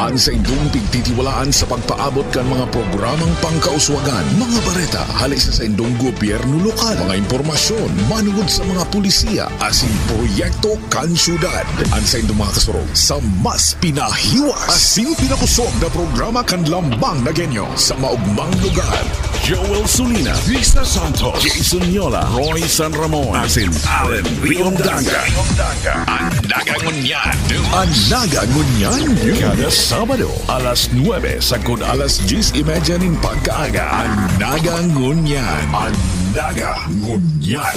Ang sa indong pigtitiwalaan sa pagpaabot kan mga programang pangkauswagan, mga bareta, halis sa indong gobyerno lokal, mga impormasyon, manungod sa mga pulisiya, asin proyekto kan syudad. Ang sa indong mga kasurog sa mas pinahiwas, asin pinakusog na programa kan lambang na genyo sa maugmang lugar. Joel Sulina, Vista Santos, Jason Yola, Roy San Ramon, asin Allen Riondanga. Ang nagangunyan. Ang nagangunyan. Kada Sabado, alas 9 sagod alas 10:30 ning pagkaaga. Ang nagangunyan. Ang nagangunyan.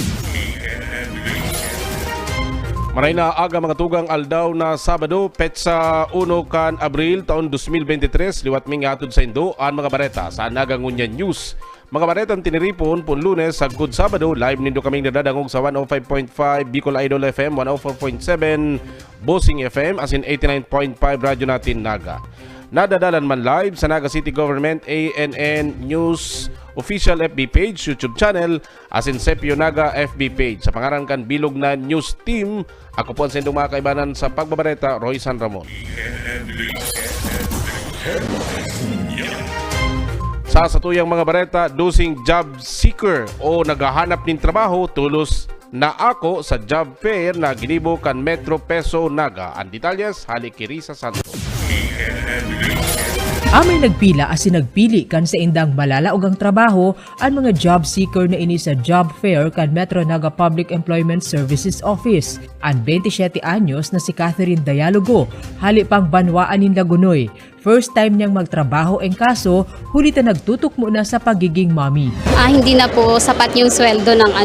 Maray na aga mga tugang aldaw na Sabado, petsa 1 kan Abril taon 2023, liwat ming atod sa Indo ang mga bareta sa Nagangunyan News. Mga baretang tiniripon pun Lunes sa Good Sabado, live nindo kaming nadadangog sa 105.5 Bicol Idol FM, 104.7 Bossing FM, as in 89.5 radyo natin Naga. Nadadalan man live sa Naga City Government ANN News official FB page, YouTube channel, as in Sepio Naga FB page. Sa pangaran kan Bilog na News Team, ako po ang sendong mga kaibanan sa pagbabareta, Roy San Ramon. Sa satuyang mga bareta, dosing job seeker o naghahanap ng trabaho, tulos na ako sa job fair na ginibo kan Metro Peso Naga. Ang detalyes, halik kiri sa Santos. Amay nagpila asin nagpili kan sa indang malalaog ang trabaho ang mga job seeker na ini sa job fair kan Metro Naga Public Employment Services Office. Ang 27 anyos na si Catherine Dialogo, hali pang banwaan in Lagunoy. First time niyang magtrabaho ang kaso, hulita nagtutok muna sa pagiging mommy. Hindi na po sapat yung sweldo ng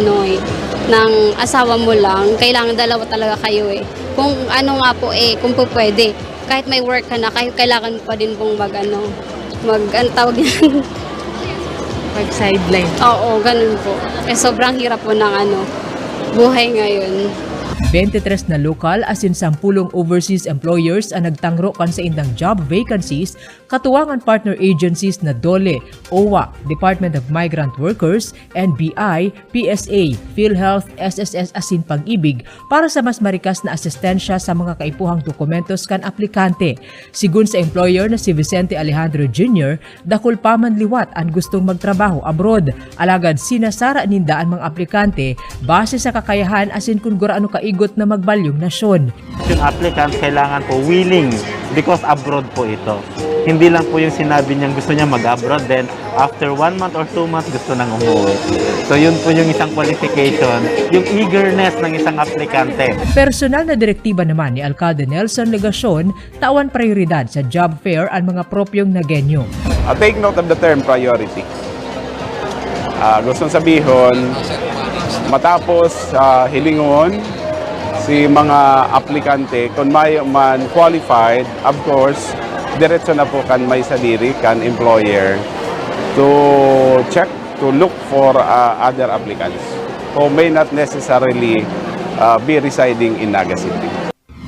ng asawa mo lang. Kailangan dalawa talaga kayo eh. Kung ano nga po kung po pwede. Kahit may work ka na, kahit kailangan mo pa din pong tawag yan? Mag-sideline. Oo, ganun po. Sobrang hirap po ng buhay ngayon. 23 na lokal asin 10 overseas employers ang nagtangro kan sa indang job vacancies katuwangan partner agencies na DOLE, OWA, Department of Migrant Workers, NBI, PSA, PhilHealth, SSS asin Pag-ibig para sa mas marikas na asistensya sa mga kaipuhang dokumentos kan aplikante. Sigun sa employer na si Vicente Alejandro Jr., dakul pa man liwat ang gustong magtrabaho abroad. Alagad sinasara ninda ang mga aplikante base sa kakayahan asin kung guraano kaigot na magbalyong nasyon. Yung applicant kailangan po willing because abroad po ito. Hindi lang po yung sinabi niyang gusto niya mag-abroad, then after 1 month or 2 months gusto nang umuwi. So yun po yung isang qualification, yung eagerness ng isang aplikante. Personal na direktiba naman ni Alcalde Nelson Legacion, tawan prioridad sa job fair ang mga propyong nagenyo. Take note of the term priority. Gustong sabihon, matapos hilingon si mga aplikante, kung may man qualified, of course, diretso na po kan may sadiri, kan employer, to check, to look for other applicants who may not necessarily be residing in Naga City.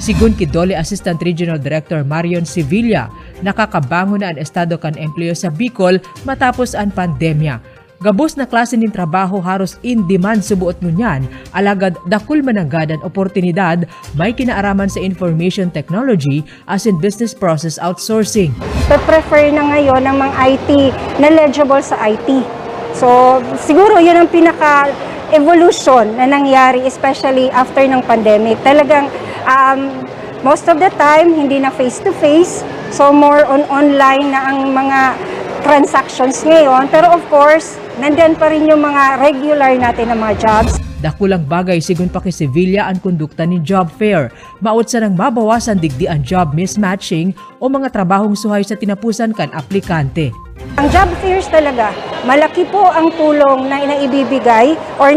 Sigun kay DOLE Assistant Regional Director Marion Sevilla, nakakabangon na ang estado kan empleyo sa Bicol matapos ang pandemya. Gabos na klase ng trabaho haros in demand subuot ngunyan, alagad dakul mananggadan oportunidad may kinaaraman sa information technology as in business process outsourcing. Prefer na ngayon ng mga IT, knowledgeable sa IT. So siguro yun ang pinaka-evolution na nangyari especially after ng pandemic. Talagang most of the time hindi na face-to-face, so more on online na ang mga transactions ngayon. Pero of course, nandiyan pa rin yung mga regular natin na mga jobs. Dakulang bagay sigun pa kay Sevilla ang kondukta ni job fair. Maot sa nang mabawasan digdi ang job mismatching o mga trabahong suhay sa tinapusan kan aplikante. Ang job fairs talaga, malaki po ang tulong na inaibibigay or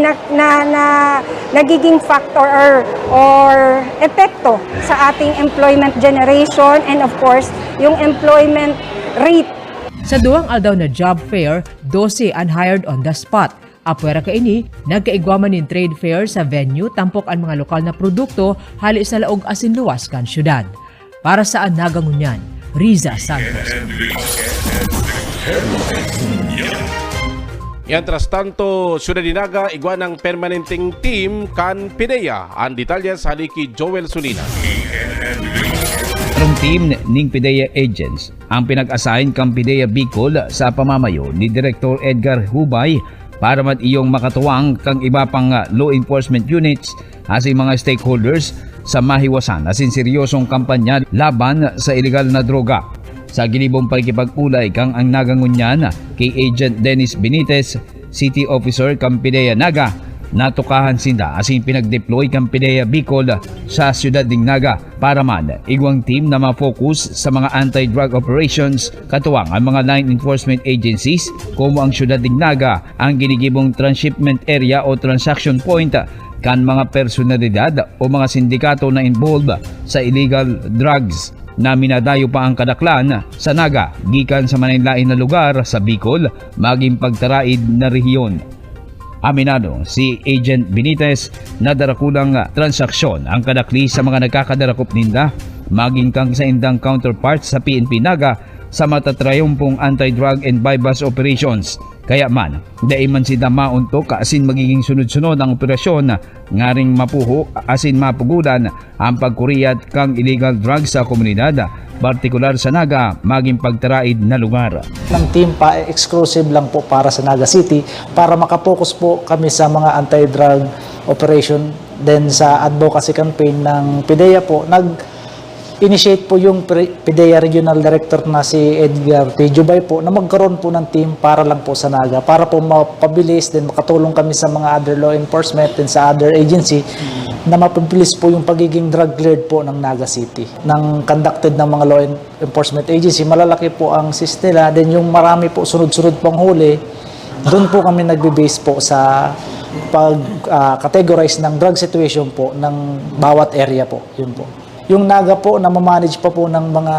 nagiging factor or epekto sa ating employment generation and of course, yung employment rate. Sa duwang aldaw na job fair, 12 unhired on the spot. Apwera kaini, nagkaigwaman ng trade fair sa venue tampok ang mga lokal na produkto hali sa laog asin luwas kan syudad. Para sa Nagangunyan, Riza Santos. Yan tras tanto, Syudad Naga, igwa ng permanenteng team kan PIDEA. Ang detalye sa haliki Joel Sulina. 4 team ning PIDEA agents ang pinag-assign kang PIDEA Bicol sa pamamayo ni Director Edgar Hubay para iyong makatuwang kang iba pang law enforcement units asin mga stakeholders sa mahiwasan asin seryosong kampanya laban sa ilegal na droga. Sa ginibong pagkipag-ulay kang ang nagangunyan kay Agent Dennis Benitez, City Officer kang PIDEA Naga, natukahan sinda asin pinag-deploy kang PIDEA Bicol sa siyudad ding Naga para igwang team na ma-focus sa mga anti-drug operations katuwang ang mga line enforcement agencies como ang siyudad ding Naga ang ginigibong transshipment area o transaction point kan mga personalidad o mga sindikato na involved sa illegal drugs na minadayo pa ang kadaklan sa Naga gikan sa manaylain na lugar sa Bicol maging pagtaraid na rehiyon. Aminado si Agent Benitez na darakulang transaksyon ang kadakli sa mga nagkakadarakop ninda maging kang sa indang counterpart sa PNP Naga sa matatrayumpong anti-drug and bypass operations. Kaya man, dahil man sila mauntok asin magiging sunod-sunod ang operasyon nga ring mapuho asin mapugudan ang pagkuriyat kang illegal drugs sa komunidad, partikular sa Naga, maging pagtaraid na lugar. Ng team pa exclusive lang po para sa Naga City para makapokus po kami sa mga anti-drug operation. Then sa advocacy campaign ng PIDEA po, initiate po yung PIDEA Regional Director na si Edgar T. Jubay po na magkaroon po ng team para lang po sa Naga para po mapabilis din makatulong kami sa mga other law enforcement din sa other agency na mapabilis po yung pagiging drug cleared po ng Naga City. Nang conducted ng mga law enforcement agency, malalaki po ang sis nila, then yung marami po sunod-sunod pang huli, doon po kami nagbe-base po sa pag-categorize ng drug situation po ng bawat area po. Yun po. Yung Naga po na ma-manage pa po ng mga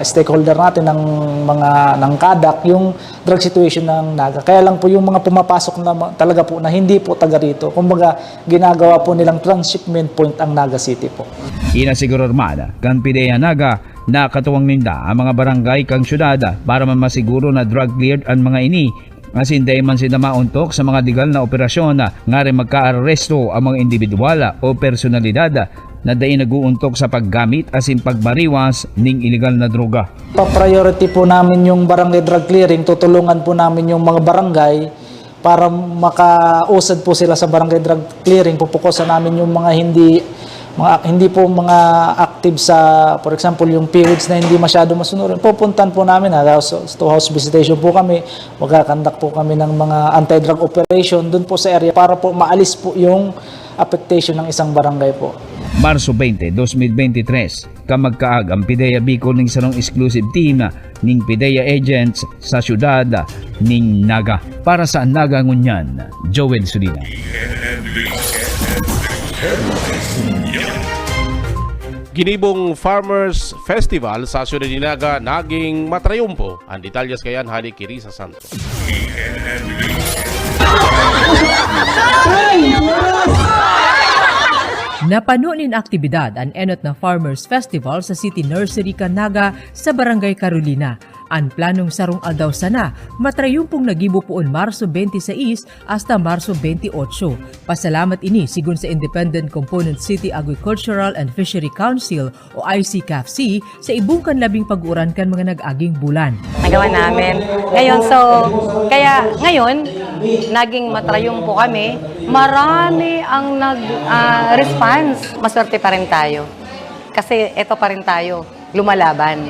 stakeholder natin ng KADAK yung drug situation ng Naga. Kaya lang po yung mga pumapasok na talaga po na hindi po taga rito. Kumbaga ginagawa po nilang transshipment point ang Naga City po. Inasiguro armada kan PIDEA Naga na katuwang ninda ang mga barangay kang syudad para masiguro na drug cleared ang mga ini. Asin dahil man sila mauntok sa mga legal na operasyon nga rin magka-aresto ang mga individual o personalidad na dahil nag-uuntok sa paggamit asin pagbariwas ng illegal na droga. Pa-priority po namin yung barangay drug clearing, tutulungan po namin yung mga barangay para makausad po sila sa barangay drug clearing. Pupukusan namin yung mga hindi po mga active sa, for example, yung periods na hindi masyado masunurin. Pupuntan po namin, house visitation po kami, magkakandak po kami ng mga anti-drug operation doon po sa area para po maalis po yung affectation ng isang barangay po. Marso 20, 2023, kamagkaag ang PIDEA Bicol ng sarong exclusive team ng PIDEA agents sa syudad ng Naga. Para sa Naga Ngunyan, Joel Sulina. Ginibong Farmers Festival sa siyudad ni Naga naging matrayumpo. Ang detalyas kayan hali kiri sa Santos. Napanunin aktibidad ang enot na Farmers Festival sa City Nursery Canaga sa Barangay Carolina. Ang planong sarong aldaw sana, matrayumpong nagibo poon Marso 26 hasta Marso 28. Pasalamat ini sigun sa Independent Component City Agricultural and Fishery Council o ICCAFC sa ibungkan labing pag-uran kan mga nag-aging bulan. Nagawa namin. Ngayon, naging matrayumpo kami. Marami ang nag-response. Maswerte pa rin tayo. Kasi eto pa rin tayo, lumalaban.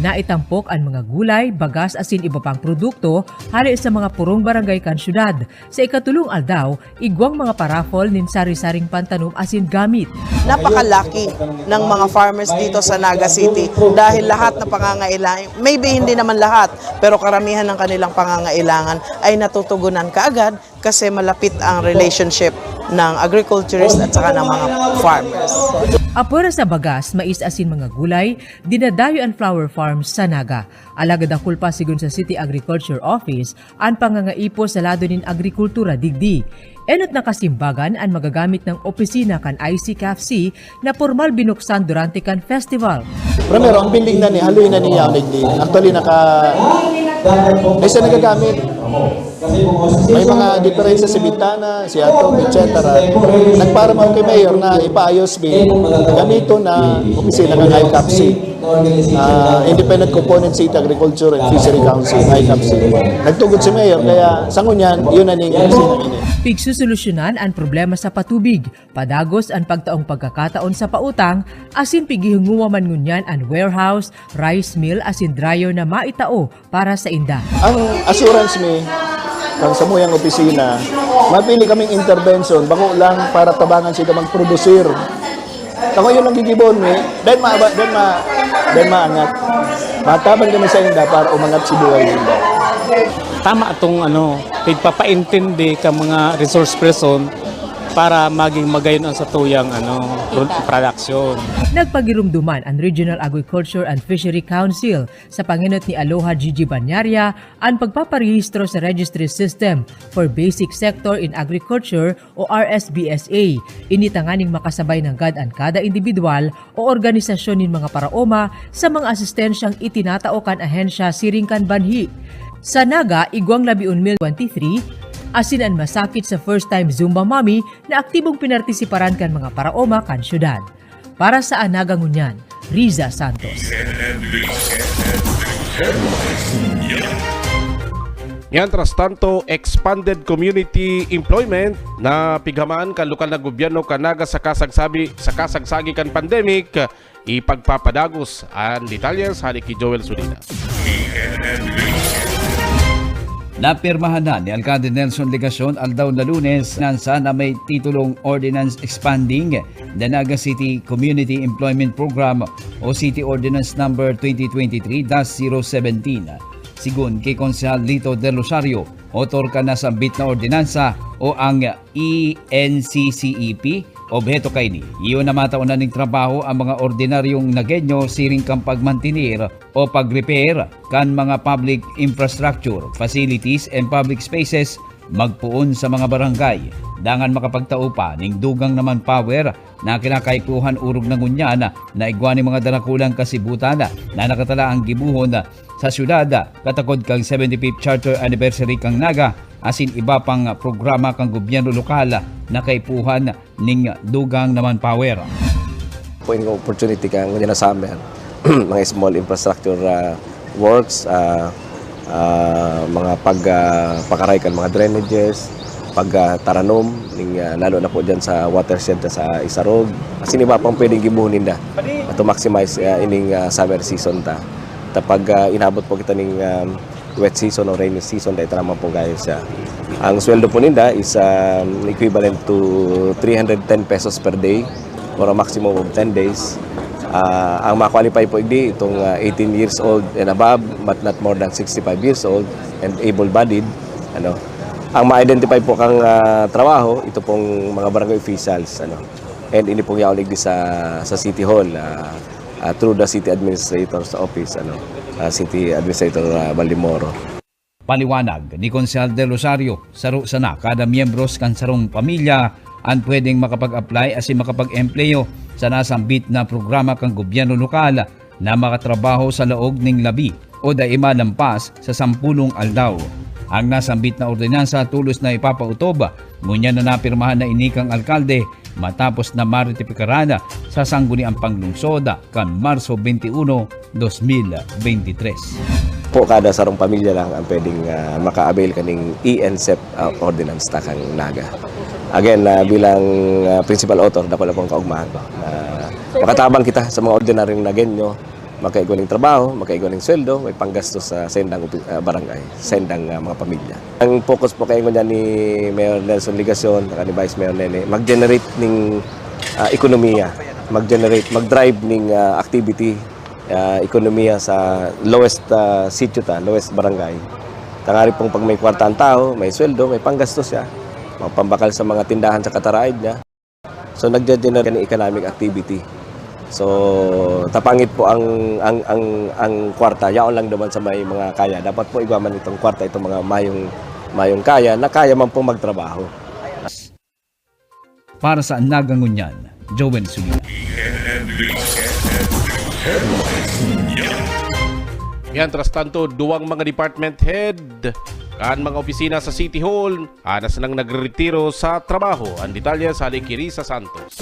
Naitampok ang mga gulay, bagas asin iba pang produkto hali sa mga purong barangay kan syudad. Sa ikatulong aldaw, igwang mga parafol nin sari-saring pantanom asin gamit. Napakalaki ng mga farmers dito sa Naga City dahil lahat na pangangailangan, maybe hindi naman lahat, pero karamihan ng kanilang pangangailangan ay natutugunan kaagad kasi malapit ang relationship ng agriculturist at saka ng mga farmers. Apura sa bagas, mais asin mga gulay, dinadayo ang flower farms sa Naga. Alagad ang kulpa sigun sa City Agriculture Office, ang pangangaipo sa lado nin agrikultura digdi. Enot na kasimbagan ang magagamit ng opisina kan ICCAFC na formal binuksan durante kan festival. Primero, ang building na ni, haluin na niya digdi. Actually, isa nagagamit. May mga diferensya si Bintana, si Atong, etc. Nagparamaw kay Mayor na ipaayos ganito na opisina ng ICAPC. Independent Component City Agriculture and Fishery Council, ICAPC. Nagtugod si Mayor, kaya sa ngunyan, yun na ning opisina ini. Pigsusolusyonan ang problema sa patubig, padagos ang pagtaong pagkakataon sa pautang, asin pigihunguwa man ngunyan ang warehouse, rice mill asin dryer na maitao para sa inda. Ang assurance mi, kang sa muyang opisina, mapili kaming intervention, bako lang para tabangan sila magprodusir. Ako yun ang gigibon mi, then maangat. Mataban kami sa inda para umangat si buhay nila. Tama itong pagpapaintindi ka mga resource person para maging magayon ang sa tuyang production. Nagpagirumduman ang Regional Agriculture and Fishery Council sa panginot ni Aloha Gigi Banyaria ang pagpaparehistro sa Registry System for Basic Sector in Agriculture o RSBSA. Initanganing makasabay ng GAD ang kada individual o organisasyon ng mga paraoma sa mga asistensyang itinatao kan ahensya siringkan banhi. Sa Naga, Igwang 11,023, asinan masakit sa first-time Zumba Mommy na aktibong pinartisiparan kan mga paraoma kan syudad. Para sa Anaga Ngunyan, Riza Santos. Yan, tras tanto, expanded community employment na pighamaan kan lokal na gobyerno kanaga sa kasagsagi kan pandemic, ipagpapadagos ang detalyes hali ki Joel Sulina. Napirmahan na ni Alcalde Nelson Legacion aldaw na Lunes na may titulong Ordinance Expanding the Naga City Community Employment Program o City Ordinance Number 2023-017. Sigun kay Konsehal Lito Del Rosario, autor ka na sa bit na ordinansa o ang ENCCEP. Obheto kay ni, iyon na mataunan ng trabaho ang mga ordinaryong nagenyo siring kang pagmantinir o pag-repair kan mga public infrastructure, facilities and public spaces magpuon sa mga barangay. Dangan makapagtao pa ning dugang naman power na kinakaykuhan urog ng Ngunyan na igwa ni mga darakulang kasibutan na nakatala ang gibuhon sa syudad katakod kang 75th Charter Anniversary kang Naga asin iba pang programa kang gobyerno lokal na kaipuhan ning dugang naman power. Po yung opportunity kang na sa amin, mga small infrastructure works, mga pagpakaray kan mga drainages, pagtaranom, lalo na po dyan sa watershed sa Isarog. Asin iba pang pwedeng gibuhunin na to maximize ining summer season ta. Tapag inabot po kita ning wet season o rainy season, dahil naman po gaya siya. Ang sweldo po ninda is equivalent to 310 pesos per day for a maximum of 10 days. Ang ma-qualify po itong 18 years old and above but not more than 65 years old and able-bodied. Ang ma-identify po kang trabaho, ito pong mga barangay officials. And ini pong yaulig di sa City Hall through the City Administrator's Office, City Administrator Baldimoro. Paliwanag ni Konsehal Del Rosario, saro sana kada miyembros kan sarong pamilya ang pwedeng makapag-apply asin makapag-empleyo sa nasambit na programa kang gobyerno lokal na makatrabaho sa laog ning labi o daima lampas sa 10 aldaw. Ang nasambit na ordinansa tulos na ipapautob, ngunyan na napirmahan na inikang alkalde matapos na maritipikaran sa sangguniang panglungsod kan Marso 21, 2023. Po kada sarong pamilya lang ang pwedeng maka-avail kaning ENCEP ordinance ta kang Naga. Again, bilang principal author, dako na pong kaugmahan. Makatabang kita sa mga ordinaryong nagenyo, makaigoning trabaho, makaigoning sweldo, may panggastos sa sendang barangay, sendang mga pamilya. Ang focus po kayo niya ni Mayor Nelson Legacion, ni Vice Mayor Nene, mag-generate ng ekonomiya, mag-drive ng activity, ekonomiya sa lowest sitio lowest barangay. Tangari pong pag may kwarta ang tao, may sweldo, may panggastos siya, pambakal sa mga tindahan sa kataraid niya. So nag-generate ng economic activity. So tapangit po ang kwarta, yaon lang naman sa may mga kaya. Dapat po igaman itong kwarta itong mga mayong kaya na kaya man pong magtrabaho. Para sa Naga Ngunyan, Joel Sulina. Yan, tras tanto, duwang mga department head kan mga opisina sa City Hall anas nang nagretiro sa trabaho. Ang detalye sa Kirisa Santos.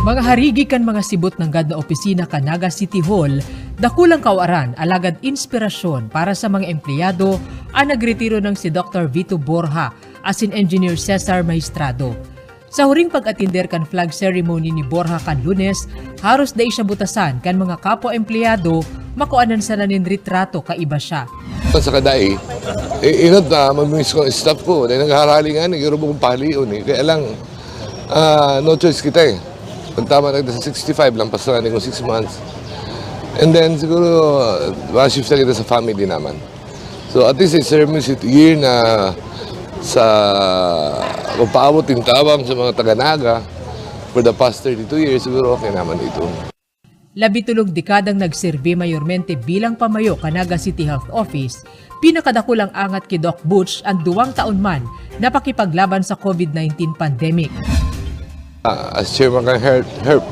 Mga harigi kan mga sibot ng gad na opisina kan Naga City Hall, dakulang kawaran alagad inspirasyon para sa mga empleyado ang nagretiro ng si Dr. Vito Borja asin Engineer Cesar Maestrado. Sa huring pag-atinder kan flag ceremony ni Borja kan Lunes, haros da siya butasan kan mga kapwa-empleyado makuanan sa nanin retrato kaiba siya. Sa kadai, inot na mamimiss ko ang staff ko. Dahil nagharali nga, nag-irobo kong palion eh. Kaya lang, no choice kita eh. Kung tama na sa 65 lang, pasaran ko 6 months. And then siguro, shift na kita sa family naman. So at least serve me si year na sa kung paabot yung tawang sa mga taga-Naga for the past 32 years, siguro okay naman ito. 12 dekadang nagserbi mayormente bilang pamayo ka Naga City Health Office, pinakadakulang angat ki Doc Butch ang 2 taon man na pakipaglaban sa COVID-19 pandemic. As chairman ng HERP,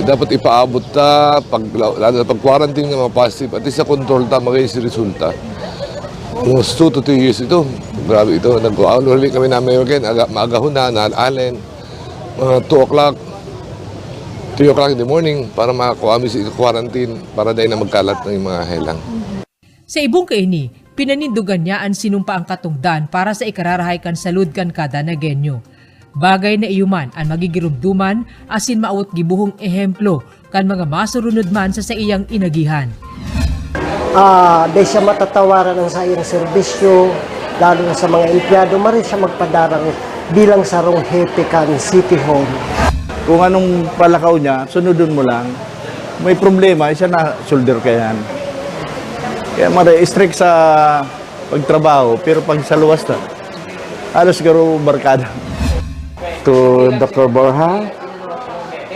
dapat ipaabot ta, lalo na pag-quarantine ng mga positive, at least sa control ta, magayon si resulta. Almost 2 to 3 years ito. Grabe ito. Nag-ulit kami na American, maagahon na, naalalen, mga 2 o'clock, 3 o'clock in the morning para makakuha kami sa quarantine para dahil na magkalat ng mga helang. Sa ibong kaini, pinanindugan niya ang sinumpa ang katungdan para sa ikararahay kan salud kan kada na genyo. Bagay na iyuman ang magigirumduman asin maawat gibuhong ehemplo kan mga masurunod man sa iyang inagihan. Dahil siya matatawaran ng sa iyang serbisyo, lalo na sa mga empleyado, marin siya magpadarang bilang sarong hepe kan City Hall. Kung anong palakaw niya, sunodun mo lang. May problema, siya na shoulder kayan. Kaya strict sa pagtrabaho, pero pag sa luwas na, halos garo barkada. To Dr. Borja,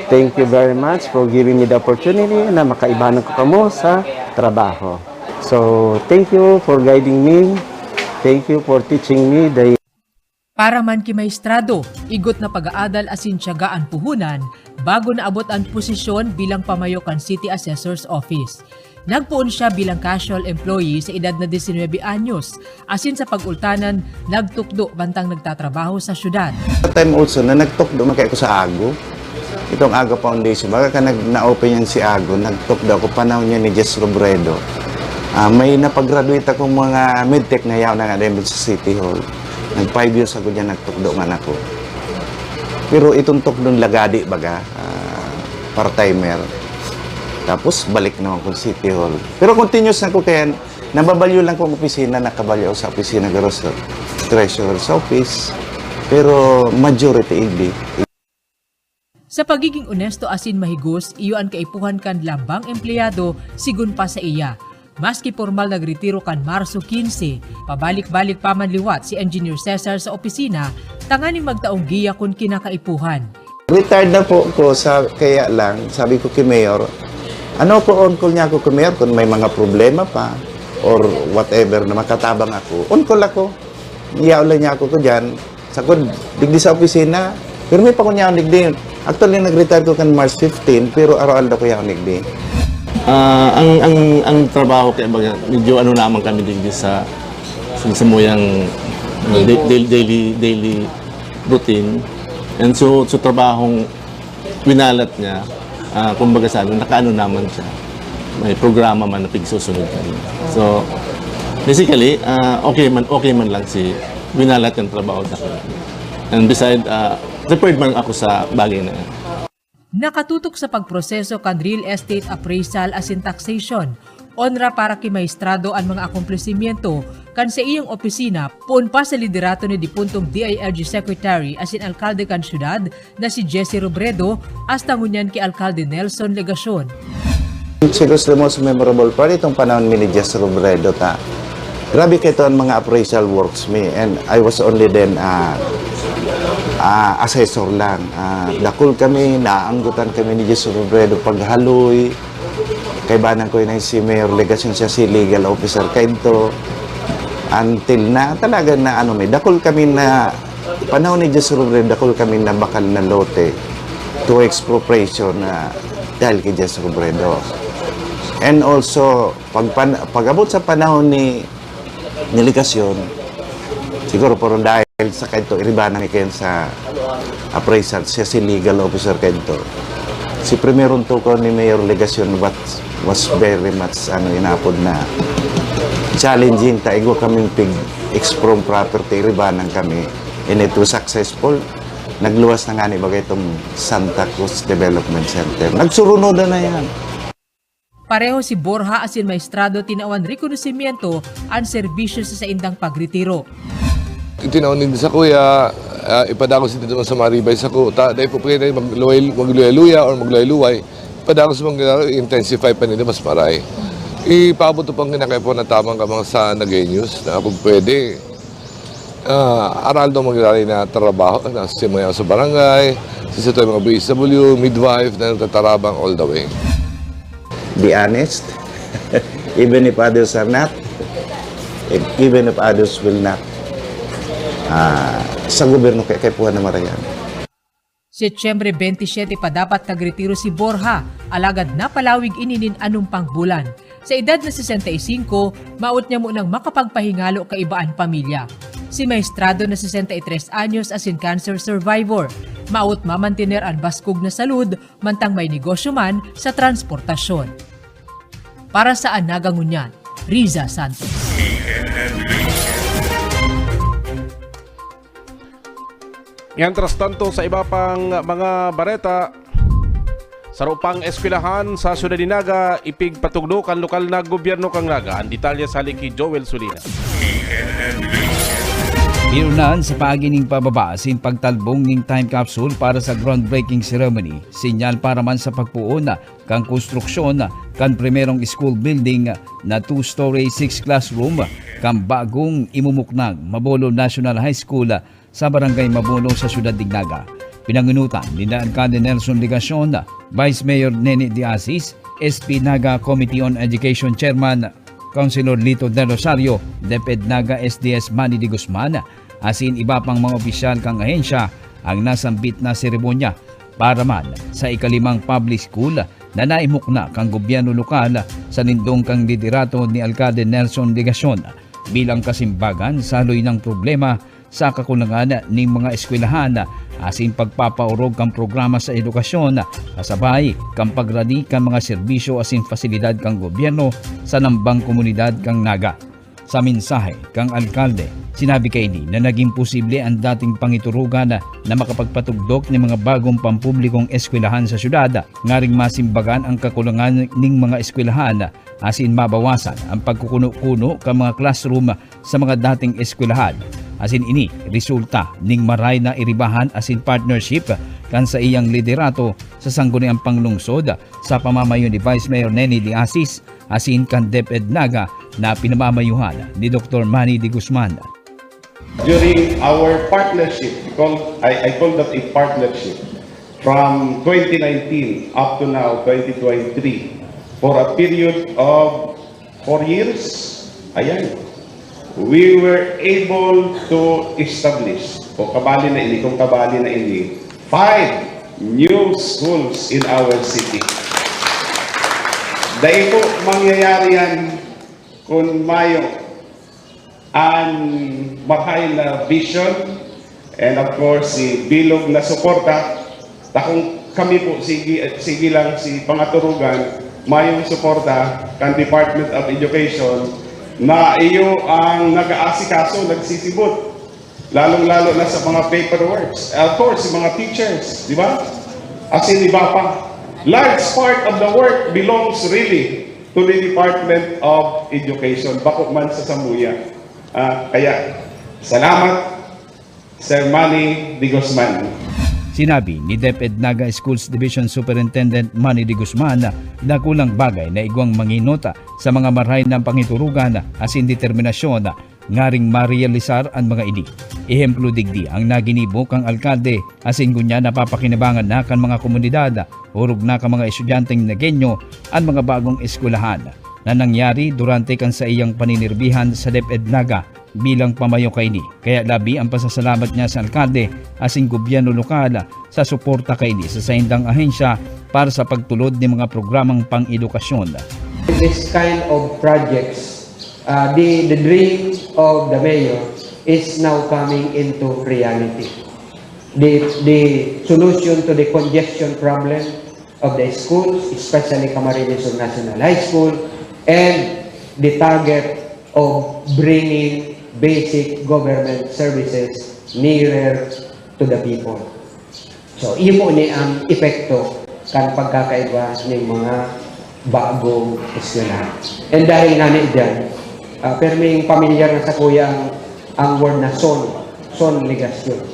thank you very much for giving me the opportunity na makaibanan ko kamo sa trabaho. So, thank you for guiding me. Thank you for teaching me the Para man ki Maestrado, igot na pag-aadal asin tiyagaan puhunan bago naabot ang posisyon bilang pamayo kan City Assessor's Office. Nagpuon siya bilang casual employee sa edad na 19 anyos, asin sa pag-ultanan, nagtukdo bantang nagtatrabaho sa syudad. Time also na nagtukdo makaya ko sa Ago. Itong Ago Foundation, baga ka na-open yan si Ago, nagtukdo ako panahon niya ni Jess Robredo. May napag-graduate akong mga medtech na yaw na nga din sa City Hall. Nag 5 years ago niya nagtukdo man ako. Pero itong tukdong lagadi baga, part-timer. Tapos balik naman ko City Hall. Pero continuous na ko kaya nababalyo lang kong opisina, nakabalyo sa opisina garo sa Treasurer's Office. Pero majority hindi. Sa pagiging onesto asin mahigos, iyo ang kaipuhan kan lambang empleyado sigun pa sa iya. Maski formal nagretiro kan Marso 15, pabalik-balik pa man liwat si Engineer Cesar sa opisina, tanganing magtaong giya kun kinakaipuhan. Retired na po ko sa kaya lang, sabi ko kay Mayor, ano ko on call niya ako kay Mayor kung may mga problema pa or whatever na makatabang ako. On call ako. Iyaw lang niya ako ko dyan. Sa ko, digdi sa opisina. Pero may pa ko niya digdi. Actually, nag-retire ko kan March 15, pero araw-araw ko niya digdi. Ang trabaho kaya baga, medyo ano naman kami digdi sa muyang daily routine. And so trabahong winalat niya, kumbaga sa nakaano naman siya. May programa man na pigsusunod kami. So, basically, okay man lang si winalat yung trabaho na. And beside, prepared man ako sa bagay na yan. Nakatutok sa pagproseso kan real estate appraisal asin taxation, onra para kay Maestrado ang mga akomplesimiento kan sa iyang opisina puon pa sa liderato ni dipuntong DILG Secretary asin alkalde kan syudad na si Jesse Robredo hasta ngunyan kay Alkalde Nelson Legacion. Siguro the most memorable part itong panahon ni Jesse Robredo ta. Grabe kayo ang mga appraisal works me and I was only then assessor lang. Dakol kami, naanggutan kami ni Jesse Robredo paghaloy. Kay banan ko yun si Mayor Legacion siya si legal officer kayo until na talaga na may dakol kami na panahon ni Jesse Robredo, dakol kami na bakal na lote to expropriation dahil kay Jesse Robredo. And also, pag-abot sa panahon ni Likasyon, siguro parang dahil sa kanto, iribanan ni Ken sa appraisal, siya si legal officer kanto. Si primerong tuko ni Mayor Legasyon was very much inapod na challenging. Taigo kaming pig-exprom property, iribanan kami. And it was successful. Nagluwas na nga ni bagay itong Santa Cruz Development Center. Nagsurunodan na yan. Pareho si Borja asin maestrado tinawan rekonosimiento ang serbisyo sa indang pagretiro. Itinaon din sa kuya, ipadako si dito sa maribay sa ko. Dahil po pwede magluya-luya or magluya-luway, ipadako sa mga intensify pa nila mas maray. Ipaabot po ang kinakaya po na tamang kamang sa Nagenyos na kung pwede. Aral daw maglalay na trabaho sa mga sa barangay, sa mga BSW, midwife na nagtatarabang all the way. Be honest, even if others are not, even if others will not. Sa gobyerno kay Puan na Marayan. Setyembre 27 pa dapat nagretiro si Borja, alagad napalawig ininin anong pang bulan. Sa edad na 65, maut niya munang makapagpahingalo kaibaan pamilya. Si maestrado na 63 anyos asin cancer survivor. Maut mamantener ang baskog na salud, mantang may negosyo man sa transportasyon. Para sa Anagangunyan, Riza Santos. Mientras tanto, sa iba pang mga bareta, sa rupang eskwelahan sa Syudad de Naga, ipigpatugdo kan lokal na gobyerno kang Naga. Ang detalye sa liki Joel Sulina. Pirunan sa pagining pababa sin pagtalbong ning time capsule para sa groundbreaking ceremony. Sinyal para man sa pagpuon kang konstruksyon kan primerong school building na 2-story 6 classroom kang bagong imumuknag Mabolo National High School sa Barangay Mabolo sa Syudad de Naga. Pinangunutan ni Alcalde Nelson Legasyon, Vice Mayor Neni De Asis, SP Naga Committee on Education Chairman Councilor Lito Del Rosario, DepEd Naga SDS Manny de Guzman, asin iba pang mga opisyal kang ahensya ang nasambit na seremonya para man sa ikalimang public school na naimukna kang gobyerno lokal sa nindong kang liderato ni Alcalde Nelson Legasyon bilang kasimbagan sa haloy ng problema sa kakulangan ng mga eskwelahan asin pagpapaurog kang programa sa edukasyon kasabay kang pagradi kang mga serbisyo asin fasilidad kang gobyerno sa nambang komunidad kang Naga. Sa mensahe kang alkalde, sinabi kay ni na naging posible ang dating pangiturugan na makapagpatugdok ng mga bagong pampublikong eskwelahan sa syudad, ngaring masimbagan ang kakulangan ng mga eskwelahan asin mabawasan ang pagkukuno-kuno kang mga classroom sa mga dating eskwelahan. Asin ini resulta ning maray na iribahan asin partnership kan sa iyang liderato sa sangguniang panglungsod sa pamamayo ni Vice Mayor Neni De Asis asin kan DepEd Naga na pinamamayuhan ni Dr. Manny de Guzman. During our partnership, I call that a partnership, from 2019 up to now 2023 for a period of 4 years, we were able to establish, kabali na ini, 5 new schools in our city. Dahil po mangyayari yan kung mayo ang makain na vision and of course si bilog na suporta. Takong kami po, sige lang si pangaturugan, mayong suporta kan Department of Education na iyo ang nag-aasikaso, nagsisibot, lalong-lalo na sa mga paperworks. Of course, mga teachers, di ba? As in, iba pa. Large part of the work belongs really to the Department of Education, bako man sa Samuya. Kaya, salamat, Sir Manny de Guzman. Sinabi ni DepEd Naga Schools Division Superintendent Manny de Guzman na kulang bagay na igwang manginota sa mga maray ng pangiturugan asin determinasyon ngaring marealisar ang mga ini. Ehemplo digdi ang naginibo kang alkalde asin gunya napapakinabangan na kan mga komunidad, hurog na kan mga estudyanteng Nagenyo ang mga bagong eskwelahan na nangyari durante kan sa iyang paninirbihan sa DepEd Naga bilang pamayo kay ni. Kaya labi ang pasasalamat niya sa alkalde asing gobyerno lokal sa suporta kay ni sa saindang ahensya para sa pagtulod ng mga programang pang-edukasyon. this kind of projects, the dream of the mayor is now coming into reality. The solution to the congestion problem of the schools, especially Camarines Sur National High School, and the target of bringing basic government services nearer to the people. So, iyo po ni ang epekto kan pagkakaiba ng mga bagong eskwelahan. And dahil nga ni dyan, perming pamilyar na sa kuya ang word na son ligasyon.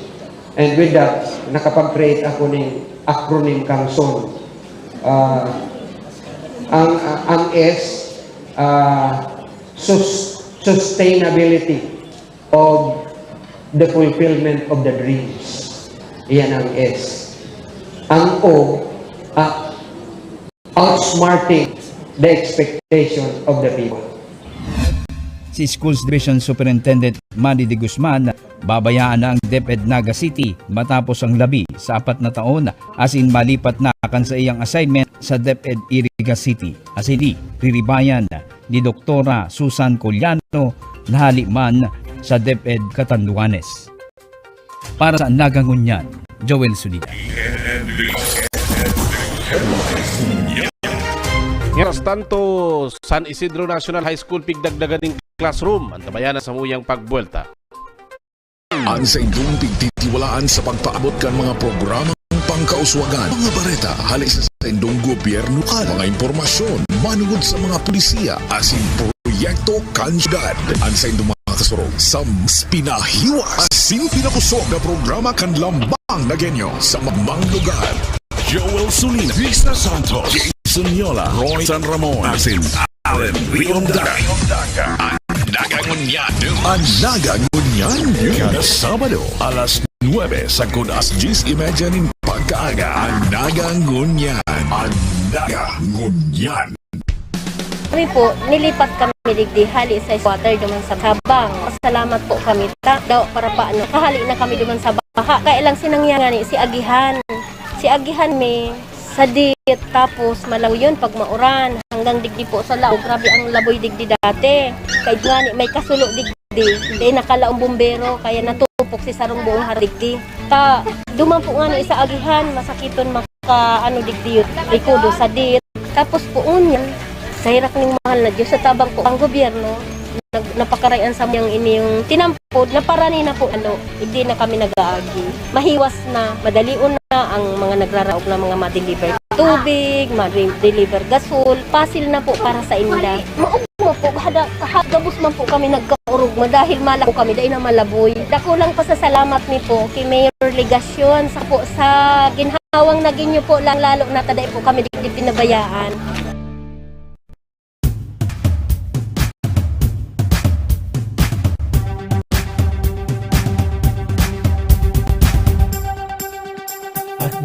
And with that, nakapag-create ako ng acronym kang SON. Ang S, sustainability of the fulfillment of the dreams. Iyan ang S. Ang O, outsmarting the expectation of the people. Si Schools Division Superintendent Manny de Guzman, babayaan na ang DepEd Naga City matapos ang labi sa 4 na taon as in malipat na kan sa iyang assignment sa DepEd Iriga City. As hindi, riribayan ni Doktora Susan Collano na haliman sa DepEd Catanduanes. Para sa Nagangunyan, Joel Sulida. Mientras tanto, San Isidro National High School pigdagdagan ng classroom. Antabayan sa muyang pagbuelta. Ang sa indong pigtitiwalaan sa pagpaabot kan mga programang pangkauswagan, mga bareta, hali sa indong gobyerno lokal, mga impormasyon, manungod sa mga pulisiya, asin proyekto kanjugad. Ang sa indong mga kasurog, sa pinahiwas, asin pinakusog na programa kan lambang na genyo sa mamang lugar. Joel Sulina, Risa Santos, Jason Yola, Roy San Ramon, asin Allen Riondaga. Nagangunyan kada Sabado alas 9 sa Kudas 10:30 ng pagkaaga. Nagangunyan. Kami po, nilipat kami digdi hali sa water duman sa Sabang. Salamat po kami daw para paano. Kahali na kami duman sa baha. Kailang sinangyangani si Agihan. Si Agihan may sadit, tapos malaw yun pag mauran. Hanggang digdi po sa lao. Grabe ang laboy digdi dati. Kahit nga may kasulo digdi. Hindi nakalaong bumbero, kaya natupok si sarong buong harigdi. Duman po nga sa Agihan, masakiton digdi yun. Rikudo sadit. Tapos po unyan, sa hirap ng mahal na Diyos, sa tabang po ang gobyerno, napakarayan sa yung yung tinampod, na parani na po, hindi na kami nag-aagi. Mahiwas na, madalion na ang mga nagraraog na mga ma-deliver tubig, ma-deliver gasol, pasil na po para sa inda. Maugmo po, kahagabos man po kami nagkaurugma dahil malako kami, dahil na malaboy. Dako lang pasasalamat ni po kay Mayor Legasyon sa ginhawang naging nyo po lang lalo na taday po kami di pinabayaan.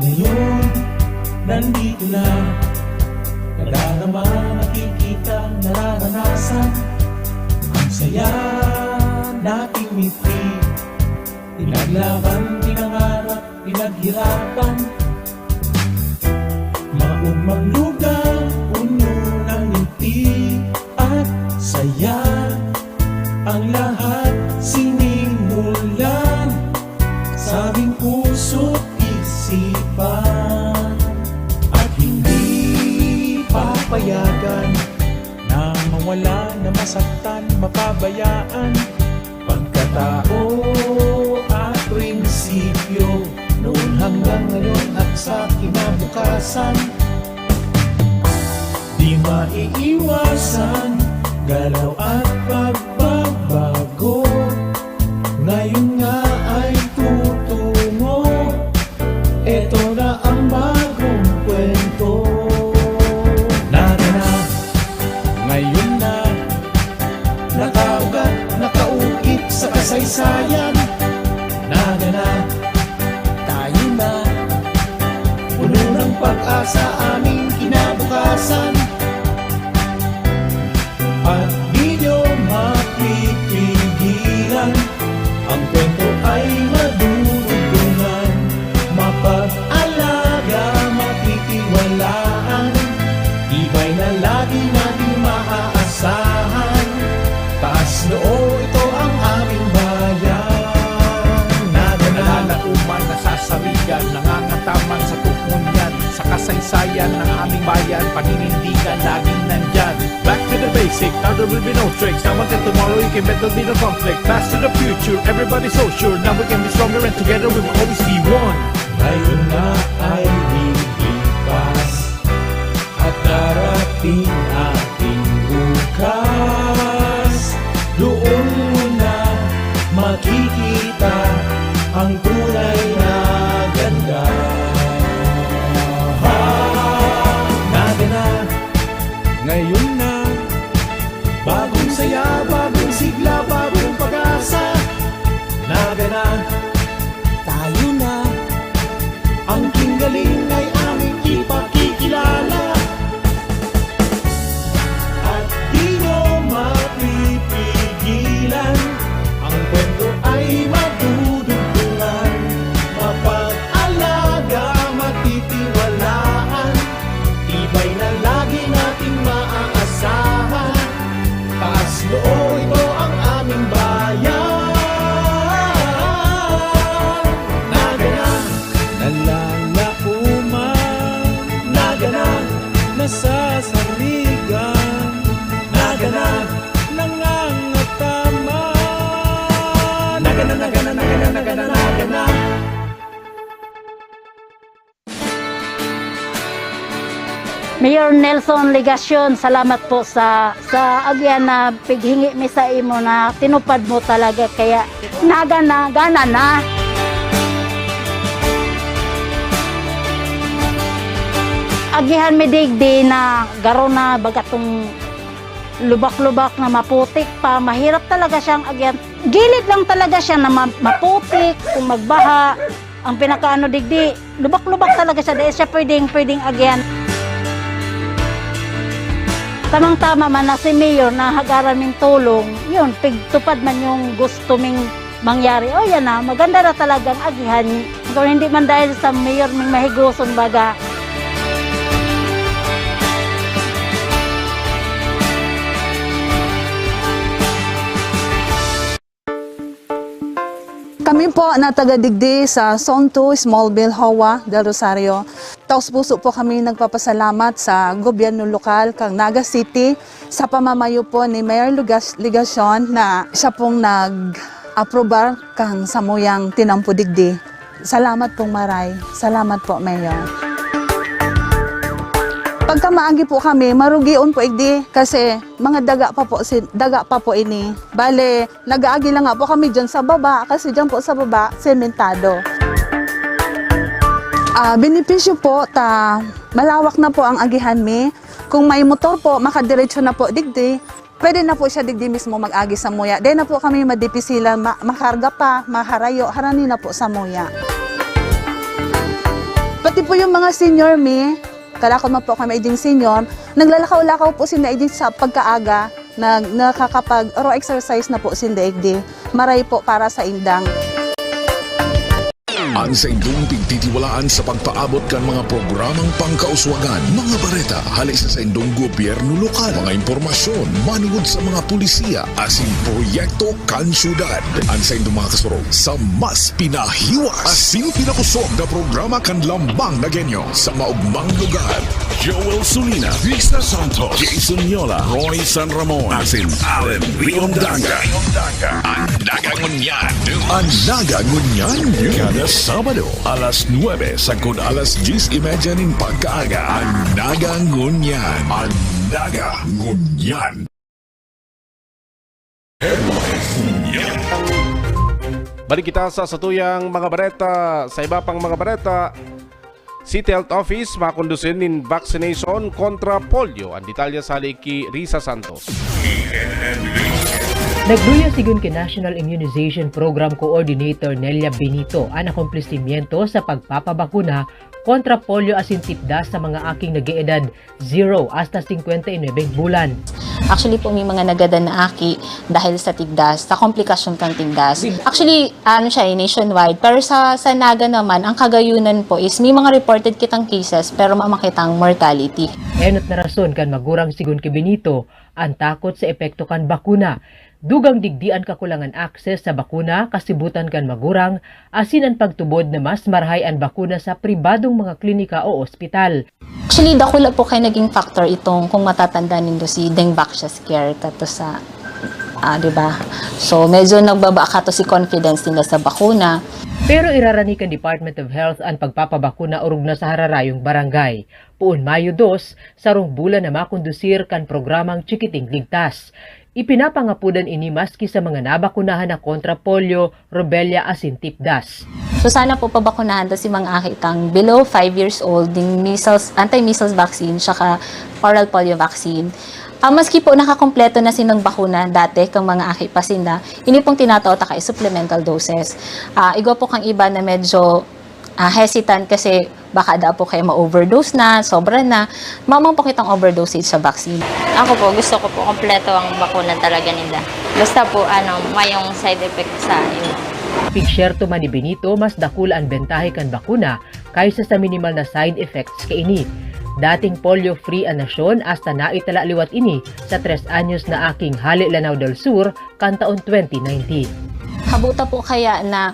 Ngayon, nandito na, nadarama, nakikita, nararanasan, ang saya nating ngiti, pinaglaban, pinangarap, pinaghirapan, maumang lugar, puno ng ngiti, at saya, ang lahat sinimulan, sa aming puso't isipan, at hindi papayagan na mawala, na masaktan, mapabayaan, pagkatao at prinsipyo, noon hanggang ngayon at sa kinabukasan. Di maiiwasan, galaw at pagbabago, ngayon nga ay tutungo. Ito na ang bagong kwento. Narana, ngayon na, nakaugat, nakaukit sa kasaysayan. Nagana, tayo na, puno ng pag-asa aming kinabukasan. At di nyo mapipigilan, ang kwento ay madudugtungan, mapag-alaga, matitiwalaan, tibay na lagi natin kasaysayan ng aming bayan, paninindigan laging nandyan. Back to the basic, now there will be no tricks. Now until tomorrow you can bet there'll be no conflict. Fast to the future, everybody's so sure. Now we can be stronger and together we will always be one. Ngayon na ay lilipas at darating ating bukas. Doon mo na makikita ang tunay na ganda. Nagana, ngayon na, bagong saya, bagong sigla, bagong pag-asa. Nagana, tayo na, ang galing ay aming ipakikilala. At di nyo mapipigilan, ang kwento ay madudugtungan. Mapag-alaga, matitiwalaan, tibay na lagi nating maaasahan. Taas loob, ito ang aming bayan. Nagana, nalalauman, nagana, nasasaligan, nagana, nangangatama. Nagana, nagana, nagana, nagana, nagana. Mayor Nelson Legacion, salamat po sa agyan na pighingi mi sa imo na tinupad mo talaga kaya nagana gana na. Agihan mi digdi na garo na bagatong lubak-lubak na maputik pa, mahirap talaga siyang agyan. Gilid lang talaga siya na maputik kung magbaha. Ang pinakaano digdi, lubak-lubak talaga siya, dahil siya pwedeng agyan. Tamang-tama man na si Mayor na hagaran ming tulong, yun, pigtupad man yung gusto ming mangyari. O yan na, maganda na talagang agihan. Kung hindi man dahil sa Mayor ming mahiguson baga. Kami po na taga-digdi sa Zone 2, Smallville, Hawa, del Rosario. Taos puso po kami nagpapasalamat sa gobyerno lokal kang Naga City sa pamamayo po ni Mayor Legacion na siya pong nag-aprobar kang samuyang tinampo digdi. Salamat pong maray. Salamat po, Mayor. Pagka maagi po kami, marugion po igdi kasi mga daga pa po ini. Bale, nag-aagi lang nga po kami dyan sa baba kasi dyan po sa baba, sementado. Benepisyo po, malawak na po ang agihan mi. Kung may motor po, makadiretso na po digdi, pwede na po siya digdi mismo mag-agi sa muya. Di na po kami madipisilan, makarga pa, maharayo, harani na po sa muya. Pati po yung mga senior mi, kalakot man po kami iding senior, naglalakaw-lakaw po sila iding sa pagkaaga, nakakapag-ro exercise na po sila iding. Maray po para sa indang. Ang sa indong pigtitiwalaan sa pagpaabot kan mga programang pangkauswagan, mga bareta, hali sa indong gobyerno lokal, mga impormasyon, manugod sa mga pulisiya, asin proyekto kan syudad. Ang sa indong mga kasurog, sa mas pinahiwas, asin pinakusog na programa kan lambang na genyo sa maugmang lugar. Joel Sulina, Vista Santos, Jason Yola, Roy San Ramon, asin Allen Riondanga. Ang nagangunyan, kada Sabado, alas 9 sagod alas 10:30 nin pagkaaga. Ang nagangunyan. Ang nagangunyan. Balik kita sa satuyang mga bareta. Sa iba pang mga bareta, City Health Office makondusin nin vaccination kontra polio. Ang detalya sa Liki Risa Santos. Nagluya sigun kay National Immunization Program Coordinator Nelia Benito ang akomplesimiento sa pagpapabakuna kontra polio asin tipdas sa mga aking nag-eedad 0 hasta 59 bulan. Actually po may mga nagada na aki dahil sa tigdas, sa komplikasyon kang tigdas. Actually, nationwide. Pero sa Naga naman, ang kagayunan po is may mga reported kitang cases pero mamakitang mortality. Enot na rason kan magurang sigun kay Benito ang takot sa epekto kan bakuna. Dugang digdian kakulangan akses sa bakuna kasibutan kan magurang, asin ang pagtubod na mas marahay ang bakuna sa pribadong mga klinika o ospital. Actually, dakula po kayo naging factor itong kung matatanda nindo si Deng Baksha Scare kato sa, diba? So, medyo nagbaba kato si confidence nila sa bakuna. Pero irarani kan Department of Health ang pagpapabakuna urog na sa hararayong barangay. Puun Mayo 2, sarong bulan na makondusir kan programang Chikiting Ligtas. Ipinapangapudan ini maski sa mga nabakunahan na kontra polio, rubella asin tipdas. So sana po pabakunahan to si mga akitang below 5 years old ng measles, anti-measles vaccine saka oral polio vaccine. Maski po nakakompleto na sinong bakuna dati kang mga aki pasinda, ini pong tinatao ta kay supplemental doses. Igo po kang iba na medyo hesitant kasi baka daw po kayo ma-overdose na, sobra na. Mamang po kitang overdosage sa vaccine. Ako po, gusto ko po kompleto ang bakuna talaga nila. Basta po, mayong side effect sa iyo. Pigsyerto man ni Benito, mas dakula ang bentahe kan bakuna kaysa sa minimal na side effects kay ini. Dating polio-free ang nasyon hasta naitala liwat ini sa 3 anyos na aking Hali Lanao del Sur kan taon 2019. Habuta po kaya na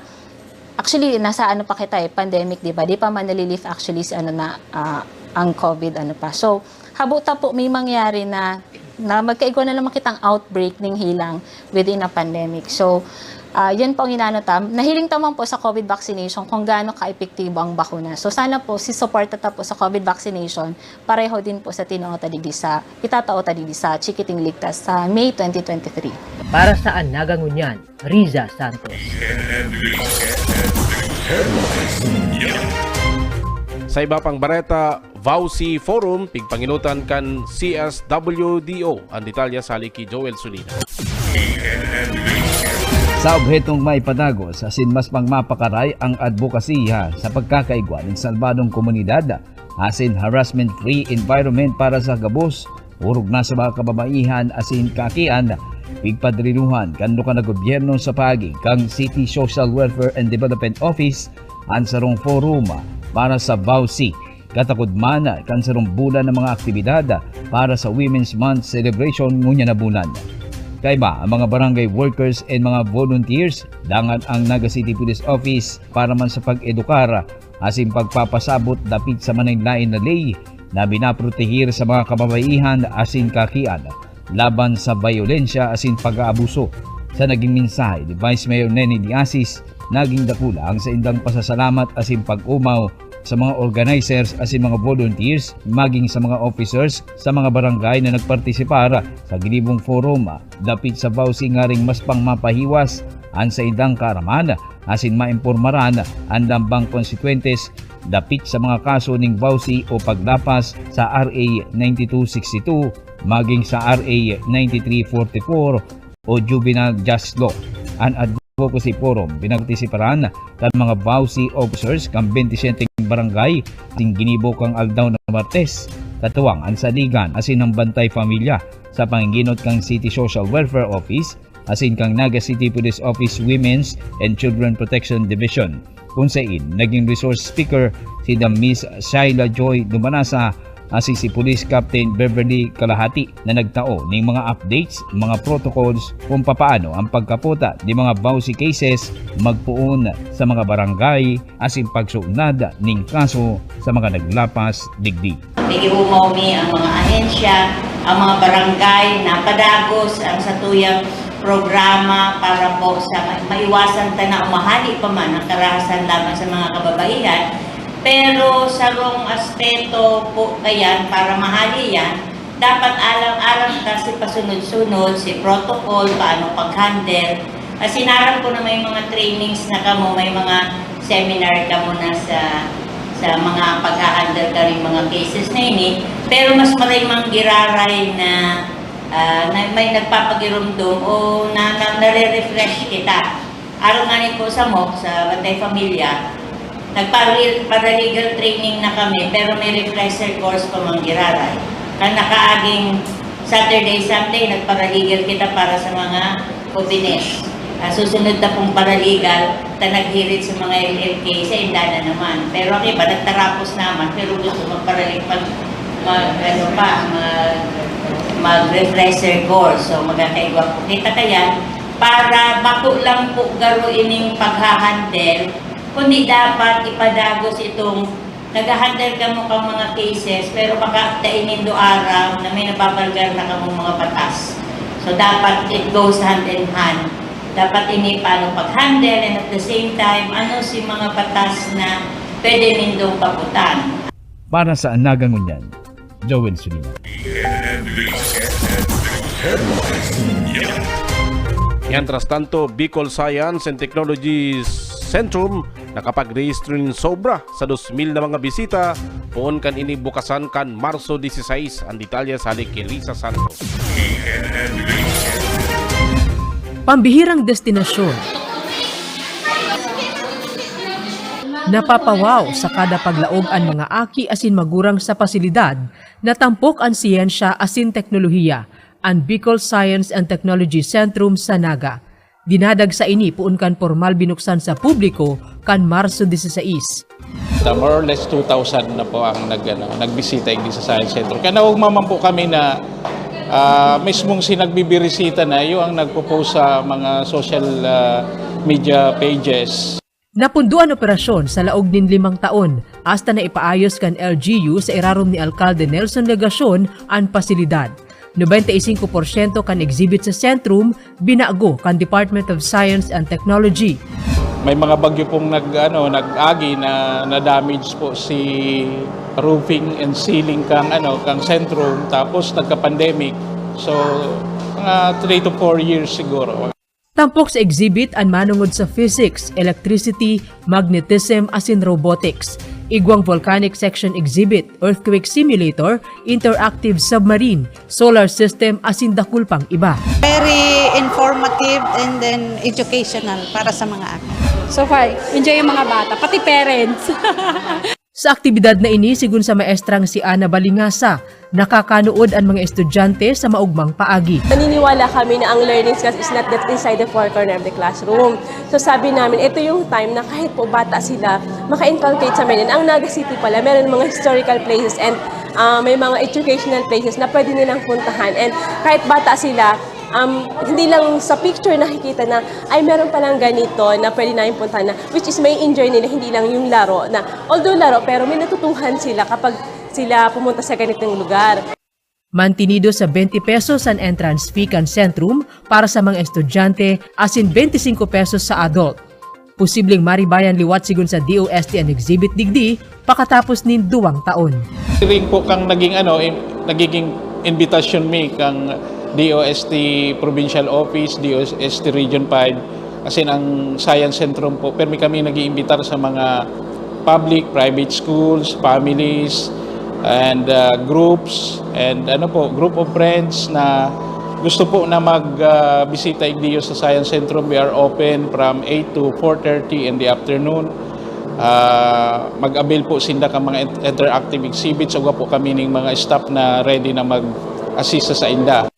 actually, nasa pa kita pandemic, di ba? Di pa man nalilift actually si ang COVID, pa. So, habuta po may mangyari na magkaigo na naman kitang outbreak ng hilang within a pandemic. So, yun po ang inanotam. Nahiling tamang po sa COVID vaccination kung gaano ka-epektibo ang bakuna. So, sana po si support po sa COVID vaccination, pareho din po sa itatao tadigdi sa Chikiting Ligtas sa May 2023. Para sa Nagangunyan, Riza Santos. Sa iba pang bareta, Vauci Forum, pigpanginutan kan CSWDO. Ang detalya sa Liki Joel Sulina. Sa obhetong may padagos, asin mas pangmapakaray ang advokasya sa pagkakaigwa ng salbadong komunidad, asin harassment-free environment para sa gabos, urog na sa mga kababaihan asin kakian, pigpadrinuhan kando ka na gobyerno sa pagi kang City Social Welfare and Development Office ang sarong forum para sa Vauci. Katakudman kan sarong bulan ng mga aktibidad para sa Women's Month celebration ngunya na bulan. Kaiba ang mga barangay workers and mga volunteers dangan ang Naga City Police Office para man sa pag-edukar asin pagpapasabot dapit sa manaylain na lay na binaprotehir sa mga kababaihan asin kakian laban sa bayolensya asin pag-aabuso. Sa naging mensahe ni Vice Mayor Neni Diasis, naging dakula ang sa indang pasasalamat asin pag-umaw sa mga organizers asin mga volunteers maging sa mga officers sa mga barangay na nagpartisipara sa ginibong forum dapit sa Vauci nga ring mas pang mapahiwas ang sa indang karaman asin maimpormaran ang dambang konsekwentes dapit sa mga kaso ning Vauci o paglapas sa RA 9262 maging sa RA 9344 o Juvenile Justice Law. Ang Advocacy Forum pinagtisiparan kan mga Vauci officers kang 27 barangay ting ginibo kang aldaw na Martes katuwang ang saligan asin ng Bantay Pamilya sa panginginot kang City Social Welfare Office asin kang Naga City Police Office Women's and Children Protection Division. Kung saan naging resource speaker si Miss Shaila Joy Dumanasa asin si Police Captain Beverly Kalahati na nagtao ng mga updates, mga protocols kung papaano ang pagkaputa ng mga Vauci cases magpuon sa mga barangay asin pagsuunad ng kaso sa mga naglapas digdi. Nagihumaw mi ang mga ahensya, ang mga barangay na padagos ang satuyang programa para po sa maiwasan na umahali pa man ang karahasan lamang sa mga kababaihan. Pero sa rong aspeto po kayan, para mahali yan, dapat alam-alam kasi pasunod-sunod, si protocol, paano pag-handle. Sinaran ko na may mga trainings na kamo, may mga seminar kamo na sa mga pag-handle ka rin mga cases na ini. Pero mas maraming giraray na may nagpapagirumdum o nare-refresh kita. Araw nga rin po sa MOC, sa Bantay Pamilya, nagpa-legal training na kami, pero may refresher course pa mang giraray. Ang nakaaging Saturday, Sunday, nagparalegal kita para sa mga Covines. Susunod na pong paralegal, naghirit sa mga LLK sa Indana naman. Pero ang iba, nagtarapos naman, pero gusto magparalig mag-refresher course. So magkakaigwa po kita kaya para bako lang po garo ining paghahandle, kundi dapat ipadagos itong nagahandle ka mo kang mga cases pero baka tainin do araw na may nababalgar na kamong mga batas. So dapat it goes hand in hand. Dapat ini paano pag-handle and at the same time ano si mga batas na pwede nindong pagutan. Para sa Nagangunyan, Joel Sulina. Mientras tanto, Bicol Science and Technology Centrum nakapag-rehistro ng sobra sa 2,000 na mga bisita poon kan ini bukasan kan Marso 16 ang detalye sa halik kay Risa Santos. Pambihirang destinasyon. Napapawaw sa kada paglaog ang mga aki asin magurang sa pasilidad na tampok ang siyensya asin teknolohiya ang Bicol Science and Technology Centrum sa Naga. Dinadag sa ini puun kan formal binuksan sa publiko kan Marso 16. More or less 2,000 na po ang nagbisita hindi sa Science Centrum. Kaya naugmaman po kami na mismong sinagbibirisita na yung ang nagpo-post sa mga social media pages. Napunduan operasyon sa laog nin 5 taon hasta na ipaayos kan LGU sa irarom ni Alcalde Nelson Legacion ang pasilidad. 95% kan exhibit sa sentrum binago kan Department of Science and Technology. May mga bagyo pong nag-agi na damage po si roofing and ceiling kang sentrum tapos nagka-pandemic. So mga 3 to 4 years siguro. Tampok sa exhibit ang manungod sa physics, electricity, magnetism asin robotics. Igwang volcanic section exhibit, earthquake simulator, interactive submarine, solar system asin dakul pang iba. Very informative and then educational para sa mga anak. So far, enjoy yung mga bata, pati parents. Sa aktibidad na ini, sigun sa maestrang si Ana Balingasa, nakakanood ang mga estudyante sa maugmang paagi. Naniniwala kami na ang learning skills is not that inside the four corner of the classroom. So sabi namin, ito yung time na kahit po bata sila, maka-inculcate sa meron. Ang Naga City pala, meron mga historical places and may mga educational places na pwede nilang puntahan. And kahit bata sila, hindi lang sa picture nakikita na ay meron palang ganito na pwede namin puntahan na which is may enjoy nila, hindi lang yung laro na although laro pero may natutuhan sila kapag sila pumunta sa ganitong lugar. Mantinido sa 20 pesos ang entrance fee kan sentrum para sa mga estudyante asin 25 pesos sa adult. Posibleng maribayan liwat sigun sa DOST ang exhibit digdi pakatapos nin 2 taon. Ring po kang nagiging invitation me kang DOST Provincial Office, DOST Region 5, kasi ang Science Centrum po, pero kami nag-iimbitar sa mga public, private schools, families, and groups, and group of friends na gusto po na magbisita igdiyo sa Science Centrum. We are open from 8 to 4:30 in the afternoon. Mag-avail po sinda ka mga interactive exhibits. Uga po kami ng mga staff na ready na mag-assist sa inda.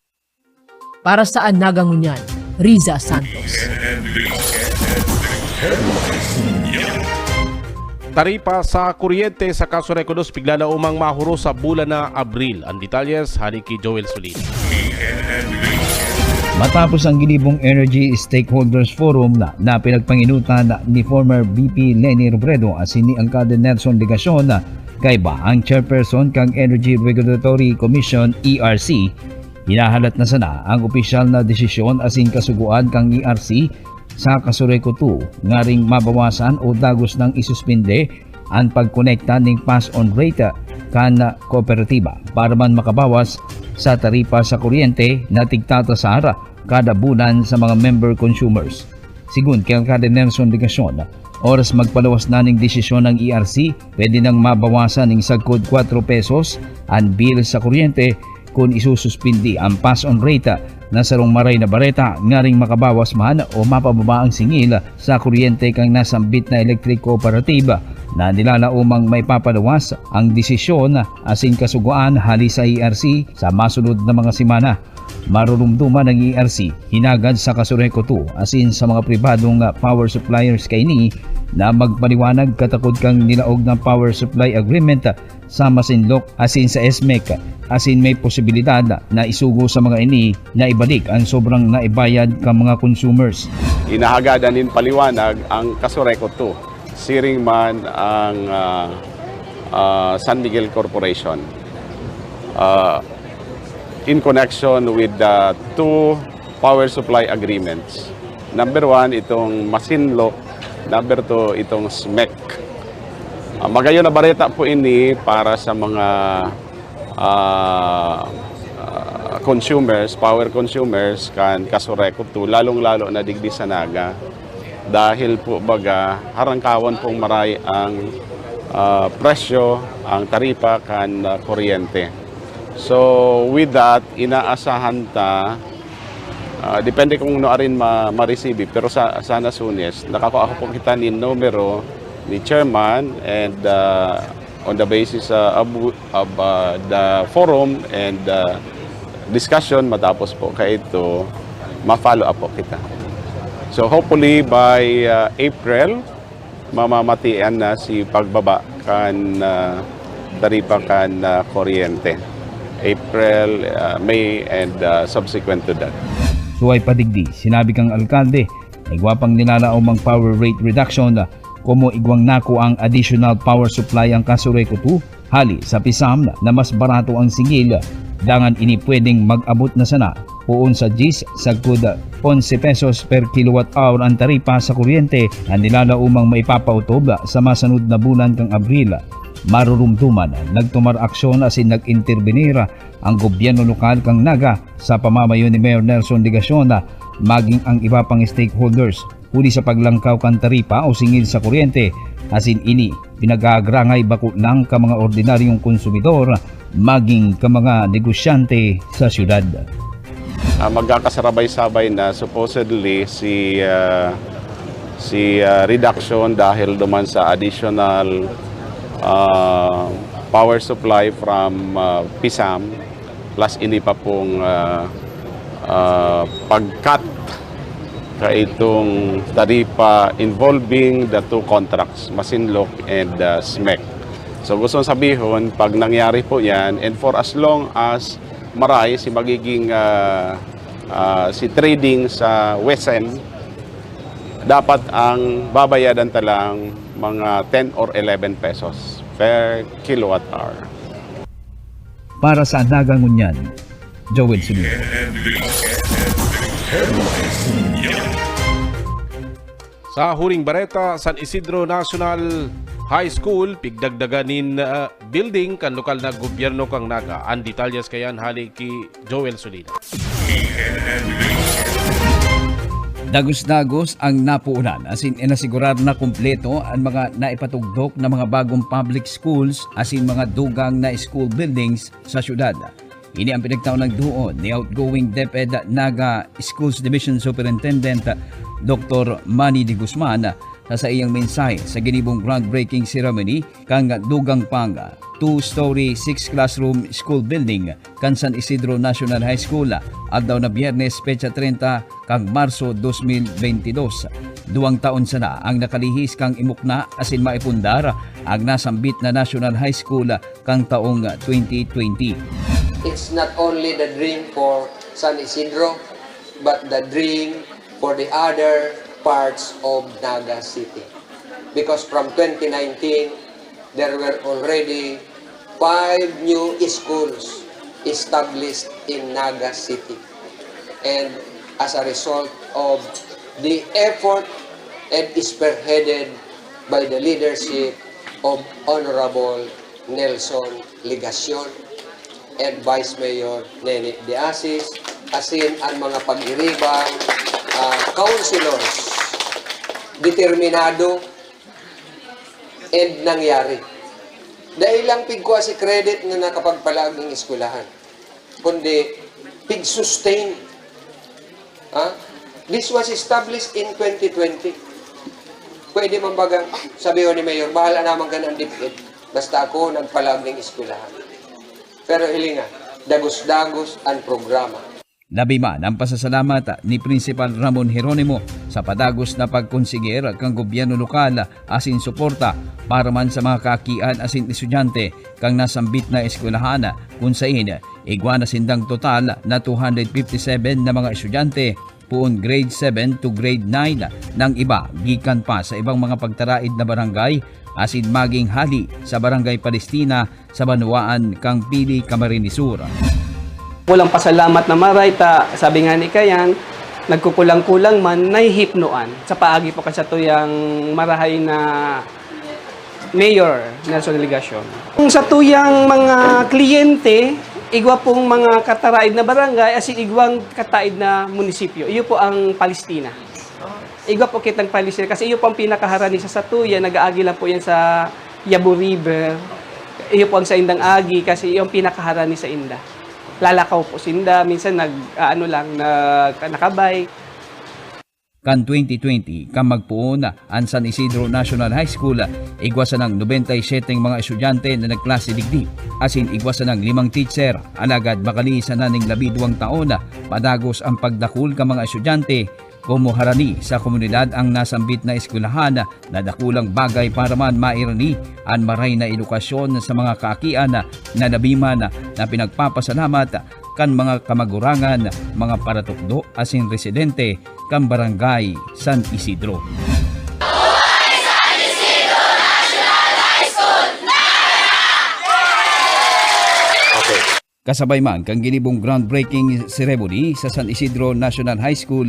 Para sa Nagangunyan, Riza Santos. Taripa sa kuryente sa Casureco 2 bigla na umang mahuro sa bulan na Abril. Ang detalyes halik kay Joel Sulin. Matapos ang ginibong Energy Stakeholders Forum na pinagpanginutan ni former VP Leni Robredo asin ni Alcalde Nelson Legacion kay ba ang chairperson kang Energy Regulatory Commission ERC, hinahalat na sana ang opisyal na desisyon asin kasuguan kang ERC sa Casureco 2 nga ring mabawasan o dagos ng isuspinde ang pagkonekta ng pass-on rate kan kooperatiba para man makabawas sa taripa sa kuryente na tigtatasara kada bulan sa mga member consumers. Sigun kay Alcalde Nelson Legacion, oras magpalawas na ng desisyon ng ERC, pwede nang mabawasan ng sagkod 4 pesos ang bill sa kuryente kung isususpindi ang pass-on rate na sarong maray na bareta nga ring makabawas man o mapababa ang singil sa kuryente kang nasambit na electric cooperative na nilalaumang may papalawas ang desisyon asin kasuguan hali sa ERC sa masunod na mga simana. Marurumduman ng ERC hinagad sa Casureco 2 asin sa mga pribadong power suppliers kay ni na magpaliwanag katakod kang nilaog ng power supply agreement sa Masinloc asin sa SMEC asin may posibilidad na isugo sa mga ini na ibalik ang sobrang naibayad ka mga consumers. Inahagadan din paliwanag ang Kasureco 2. Siring man ang San Miguel Corporation in connection with the two power supply agreements. Number 1, itong Masinloc. Number 2, itong SMEC. Magayon na bareta po ini para sa mga consumers, power consumers kan Kasureco 2, lalong-lalo na digdi sa Naga. Dahil po baga harangkawan pong maray ang presyo, ang taripa kan kuryente. So with that, inaasahan ta depende kung noorin ma-receive, pero sana sunes nakakuha po kita ni numero ni chairman and on the basis of the forum and discussion matapos po kay ito ma-follow up po kita. So hopefully by April mamamatian na si pagbaba kan taripa kan kuryente. April, May and subsequent to that. Suway padigdi, sinabi kang alkalde, ay gwapang nilalaom ang power rate reduction kumo igwang nako ang additional power supply ang Kasureco 2 hali sa pisam na mas barato ang singil dangan ini pwedeng mag-abot na sana puon sa GIS sagkod 11 pesos per kilowatt hour ang taripa sa kuryente na nilalaumang maipapautob sa masunod na bulan kang Abril. Marurumduman nagtumar aksyon asin nag-intervenir ang gobyerno lokal kang Naga sa pamamayo ni Mayor Nelson Ligacion maging ang iba pang stakeholders huli sa paglangkaw kan taripa o singil sa kuryente asin ini pinagagrangay bako lang ka mga ordinaryong konsumidor maging ka mga negosyante sa syudad. Magkakasabay-sabay na supposedly si reduction dahil duman sa additional power supply from PISAM plus ini pa pong pag-cut ka itong taripa involving the two contracts, Masinloc and SMEC. So gusto sabihin, pag nangyari po yan, and for as long as maray si magiging si trading sa Wesen, dapat ang babayadan talang mga 10 or 11 pesos per kilowatt hour. Para sa Naga Ngunyan, Joel Sunil. Sa Huring Bareta, San Isidro National High School, pigdagdaganin building kan lokal na gobyerno kang Naga. Ang detalyas kayan hali ki Joel Sunil. Dagos-dagos ang napuunan asin inasigurar na kumpleto ang mga naipatugdok na mga bagong public schools asin mga dugang na school buildings sa syudad. Ini ang pinagtaon ng duon ni outgoing DepEd Naga Schools Division Superintendent Dr. Manny de Guzman sa iyang mensahe sa ginibong groundbreaking ceremony kang dugang pang 2-story 6-classroom school building kan San Isidro National High School adlaw na Biyernes petsa 30 kang Marso 2022. 2 taon sana ang nakalihis kang imukna asin maipundar ang nasambit na National High School kang taong 2020. It's not only the dream for San Isidro, but the dream for the other parts of Naga City. Because from 2019, there were already 5 new schools established in Naga City. And as a result of the effort and spearheaded by the leadership of Honorable Nelson Ligacion and Vice Mayor Nene De Asis, asin ang mga pag-iribang councilors, determinado and nangyari. Dahil lang pigkuha si credit na nakapagpalag ng eskwelahan, kundi pig-sustain. This was established in 2020. Pwede man bagang sabihin ni Mayor, bahala naman ka ng DepEd, basta ako nagpalag ng eskwelahan. Pero hilinga, dagos-dagos ang programa. Labi man ang pasasalamat ni Principal Ramon Jeronimo sa padagos na pagkonsiger kang gobyerno lokal asin suporta para man sa mga kaakian asin estudyante kang nasambit na eskwelahan kung sain igwa na sindang total na 257 na mga estudyante puon grade 7 to grade 9 ng iba gikan pa sa ibang mga pagtaraid na barangay asin maging hali sa Barangay Palestina sa Banuaan kang Pili, Camarines Sur. Walang pasalamat na maray ta, sabi nga ni Kayan, nagkukulang-kulang man nahihipnuan sa paagi po kasi tuyang marahay na Mayor Nelson Delegasyon. Kung sa tuyang mga kliyente, igwa pong mga kataraid na barangay as igwang kataid na munisipyo. Iyo po ang Palestina. Igwa po kitang Palestina kasi iyo po ang pinakaharani sa Satuya, nag-aagi lang po yan sa Yabu River. Iyo po ang sa Indang Agi kasi iyo ang pinakaharani sa Inda. Lalakaw po sinda, minsan nakabike. Kan 2020, kan magpuon ang San Isidro National High School, igwasa ng 97 mga estudyante na nagklase digdi. Asin igwasa ng 5 teacher, alagad bakali sa naning 12 taon, padagos ang pagdakul ka mga estudyante, kumuharani sa komunidad ang nasambit na eskwelahan na dakulang bagay para man mairani ang maray na edukasyon sa mga kaakian na nabiman na pinagpapasalamat kan mga kamagurangan, mga paratukdo asin residente kan Barangay San Isidro. Kasabay man kang ginibong groundbreaking ceremony sa San Isidro National High School,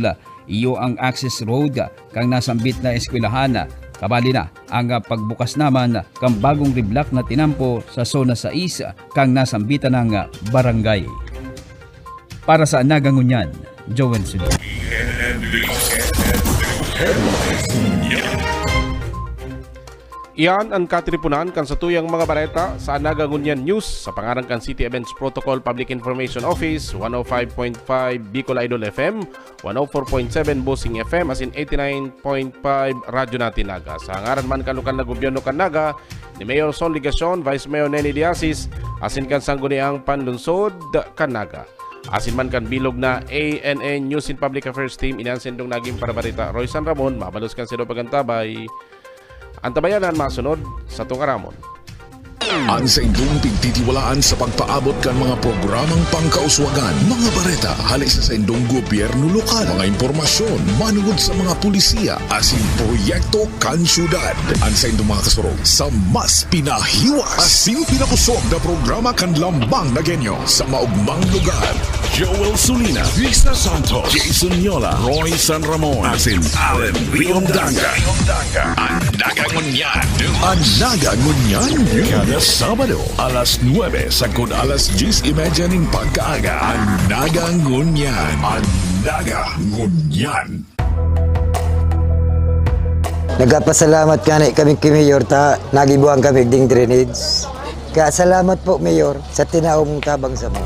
iyo ang access road kang nasambit na eskwelahan. Kabali na ang pagbukas naman kang bagong reblock na tinampo sa Zona 6 kang nasambitan ng barangay. Para sa Nagangunyan, Joel Sudo. Iyan ang katripunan kan sa tuyang mga bareta sa Nagangunyan News sa pangarang kan City Events Protocol Public Information Office, 105.5 Bicol Idol FM, 104.7 Bossing FM, asin 89.5 Radyo Natin Naga. Sa ngaran man kan lokal na gobyerno kan Naga, ni Mayor Son Ligacion, Vice Mayor Nenny Diasis, asin kan sangguniang panlunsod kan Naga. Asin man kan bilog na ANN News and Public Affairs Team, inansendong naging parabarita Roy San Ramon, mabalos kan sido pagantabay. Ang tabayanan masunod sa tungaramon. Ang sa inyong pagtitiwalaan sa pagpaabot kan mga programang pangkauswagan, mga bareta, halis sa inyong gobyerno lokal, mga impormasyon, manugod sa mga pulisiya, asin proyekto kan syudad. Ang sa inyong mga kasurog sa mas pinahiwas, asin pinakusog na programa kan lambang na genyo sa maugmang lugar. Joel Sulina, Vista Santos, Jason Yola, Roy San Ramon, asin Allen Riondaga. Ang Nagangunyan, ang Nagangunyan, kada Sabado, alas 9 sagod alas 10:30 ning pagkaaga. Ang Nagangunyan, ang Nagangunyan. Nagapasalamat kami kay Mayor ta nagibuang kami ding drainage. Kaya salamat po Mayor sa tinaong tabang sa mo.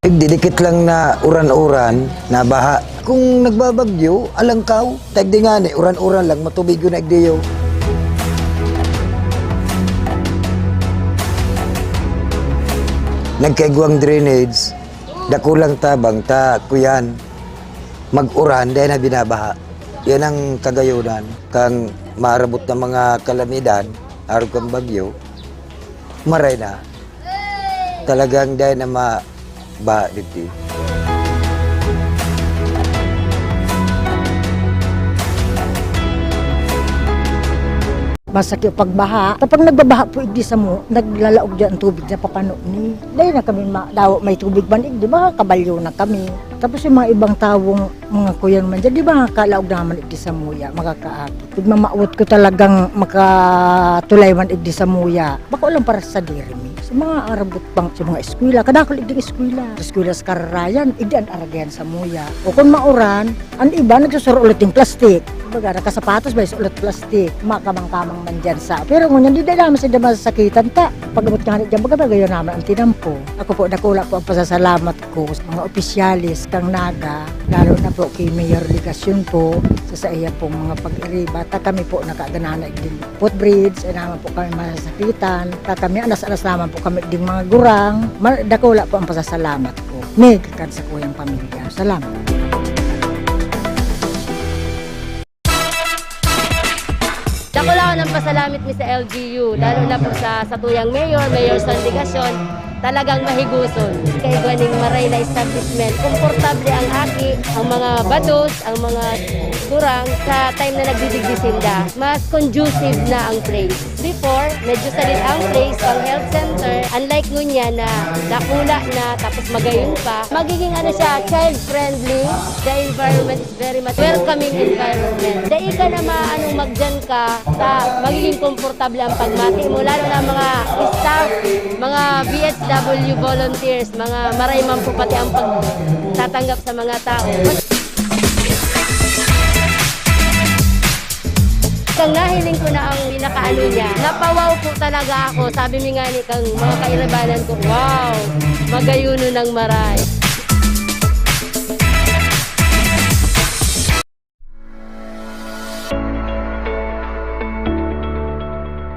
Didikit lang na uran-uran na baha. Kung nagbabagyo, alangkaw, tagdingani, uran-uran lang, matubig yun nagdiyo. Nagkaigwang drainage, dakulang tabang, ta kuyan, mag-uran, dahil na binabaha. Yan ang kagayunan, kang marabot ng mga kalamidad, araw kang bagyo, maray na. Talagang dahil na ba dito. Basta yung pagbaha. Kapag nagbabaha po igdi sa mo, naglalaog dyan ang tubig na papano ni. Dahil na kami may tubig man igdi, baka kabalyo na kami. Tapos yung mga ibang tawong mga kuyan man dyan, di ba kalaog naman igdi sa muya, makakaakit. Pag mamaot ko talagang makatulay man igdi sa muya, baka walang para sa dirimi. Sa mga arabot pang sa mga eskwela, kadakol igdi eskwela. Sa eskwela sa kararayan, igdi ang aragayan sa muya. O kung mauran, ang iba nagsusuro ulit yung plastik. Baga, nakasapatos ba ulit plastik, makamang-kamang man dyan sa. Pero ngunyan, di naman sila masasakitan ta. Pag-abot nga dyan, baga gayon naman ang tinampo. Ako po, nakula po ang pasasalamat ko sa mga opisyalis kang Naga, lalo na po kay Mayor Ligacion po, sa iya pong mga pag-iriba. Ta kami po nakaganana din footbridge, naman po kami masasakitan. Ta kami anas-anas naman po kami din mga gurang. Nakula po ang pasasalamat ko. may kakad sa kuyang pamilya. Salamat. Dako lang ng pasalamit mi sa LGU, lalo na po sa tuyang mayor sa delegasyon, talagang mahiguson. Kay ganing maray na establishment, komportable ang aki, ang mga batos, ang mga kurang sa time na nagdidigdisinda. Mas conducive na ang place. Before, medyo salit ang place, ang health center, unlike ngunya na nakula na tapos magayon pa, magiging siya, child-friendly. The environment is very much welcoming environment. Dahil ka na magdyan ka, magiging komportable ang pagmati mo, lalo na mga staff, mga BHW volunteers, mga marayman po pati ang pagtatanggap sa mga tao. Kang nahiling ko na ang pinakaano niya, napawaw po talaga ako. Sabi mi nga ni kang mga kairabanan ko, wow, magayuno ng maray.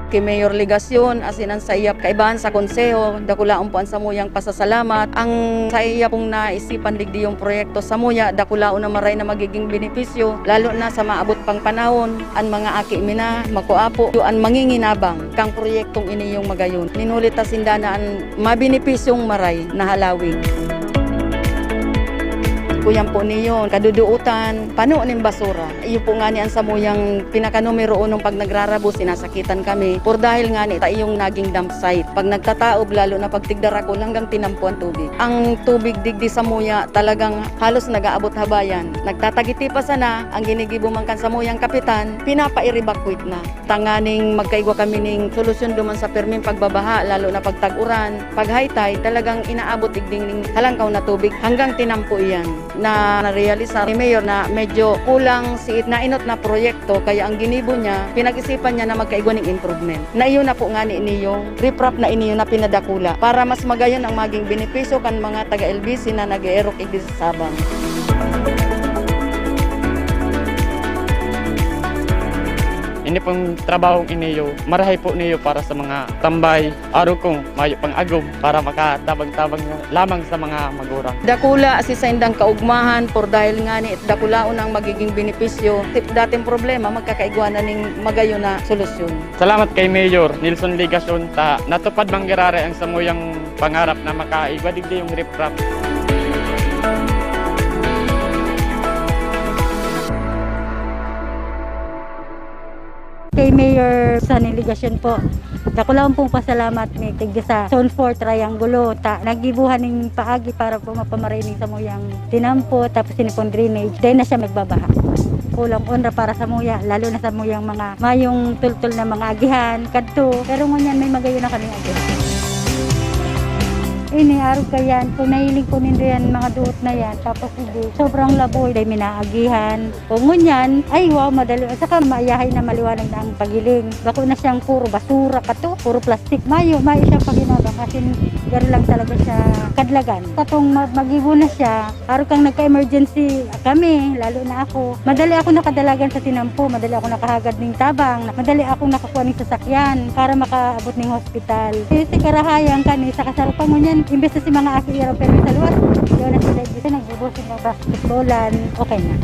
Kay Mayor Legasyon, asin ang saiyap kaibahan sa konseho, dakulaon po ang samuyang pasasalamat. Ang saiyap pong naisipan digdi yung proyekto samuya, dakulaon na maray na magiging benepisyo, lalo na sa maabot pang panahon, ang mga aki mina, makuapo, ang manginginabang, kang proyektong ini yung magayon. Ninulit asinda na ang mabenepisyong maray na halawing. Kuyan po niyo, kaduduutan, pano ng basura. Iyo po nga ni ang samuyang pinaka-numero 1 pag nagrarabo, sinasakitan kami. Por dahil nga ni iyong naging dump site. Pag nagtataob, lalo na pag tigdarakol hanggang tinampo ang tubig. Ang tubig digdi samuya talagang halos nag-aabot habayan. Nagtatagiti pa sana, ang ginigibo man kan samuyang kapitan, pinapa-evacuate na. Tanganing magkaigwa kami ning solusyon duman sa perming pagbabaha, lalo na pag tag-uran. Pag high tide, talagang inaabot digding ning halangkaw na tubig hanggang tinampo iyan. Na narealisa ni Mayor na medyo kulang si nainot na proyekto, kaya ang ginibo niya, pinag-isipan niya na magkaigwa ng improvement. Na iyon na po nga ni yung riprap na iniyo na pinadakula para mas magayon ang maging benepisyo kan mga taga-LBC na nag-e-erok igdi sa Sabang. Ini pong trabahong iniyo, marahay po niyo para sa mga tambay, araw kong mayo pang agom para makatabang-tabang lamang sa mga magurang. Dakula si sa indang kaugmahan por dahil nga ni dakulaon ang magiging benepisyo. Dating problema magkakaigwanan ning magayon na solusyon. Salamat kay Mayor Nilson Legasyon ta natupad manggirare ang samuyang pangarap na makaigwa digdi yung riprap. Kay Mayor sa niligasyon po, dako lang pong pasalamat ni tigdi sa Zone 4 Triangulo. Nagibuhan ng paagi para po mapamarinig sa muyang tinampo, tapos sinipon drainage. Dahil na siya magbabaha. Kulang unra para sa muya, lalo na sa muyang mga mayong tultul na mga agihan, kadto. Pero ngunyan may magayon na kami agihan. Ini araw kayan, kung nahiling ko nindo yan, mga duot na yan, tapos hindi, sobrang laboy, dahil minaagihan. Kung ngunyan, ay wow, madali. Saka maayahay na maliwanag na ang pagiling. Bako na siyang puro basura ka to, puro plastic. Mayo siyang paginabang kasi gano'n lang talaga siya kadlagan. Tatong mag-ibo na siya, araw kang nagka-emergency kami, lalo na ako. Madali ako nakadalagan sa tinampo, madali ako nakahagad ng tabang, madali ako nakakuha ng sasakyan para makaabot ng hospital. Kasi karahayang kani sa kasarupang ngunyan, imbes na si mga aki-iraw pero sa luwas, yun na sila dito, nagbubusin ng basketballan, okay na.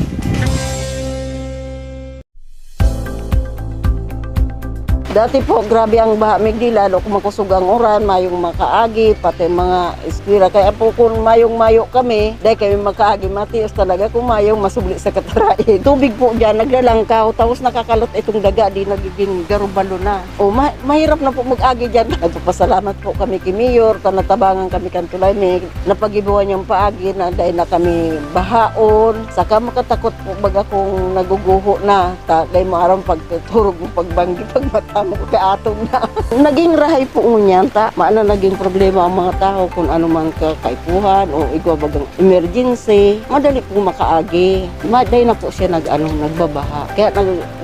Dati po, grabe ang baha migdi, lalo kung makusog ang uran, mayong makaagi, pati mga eskwira. Kaya po kung mayong-mayo kami, dahil kami makaagi, matios talaga kung mayong masubli sa katarain. Tubig po dyan, naglalangkaw, tapos nakakalot itong daga, di nagiging garubalo na. O, mahirap na po mag-agi dyan. Nagpapasalamat po kami kay Mayor, natabangan kami kantulay, may napagibuhan yung paagi na dahil na kami bahaon. Saka makatakot po baga kung naguguho na, tagay mo araw pagturog mo pagbanggi, pagmata mo kaatong na. Naging rahay po ngunyan ta, maana naging problema ang mga tao kung ano man kakaipuhan o igwa bagang emergency, madali po makaagi. Maday na po siya nagbabaha. Kaya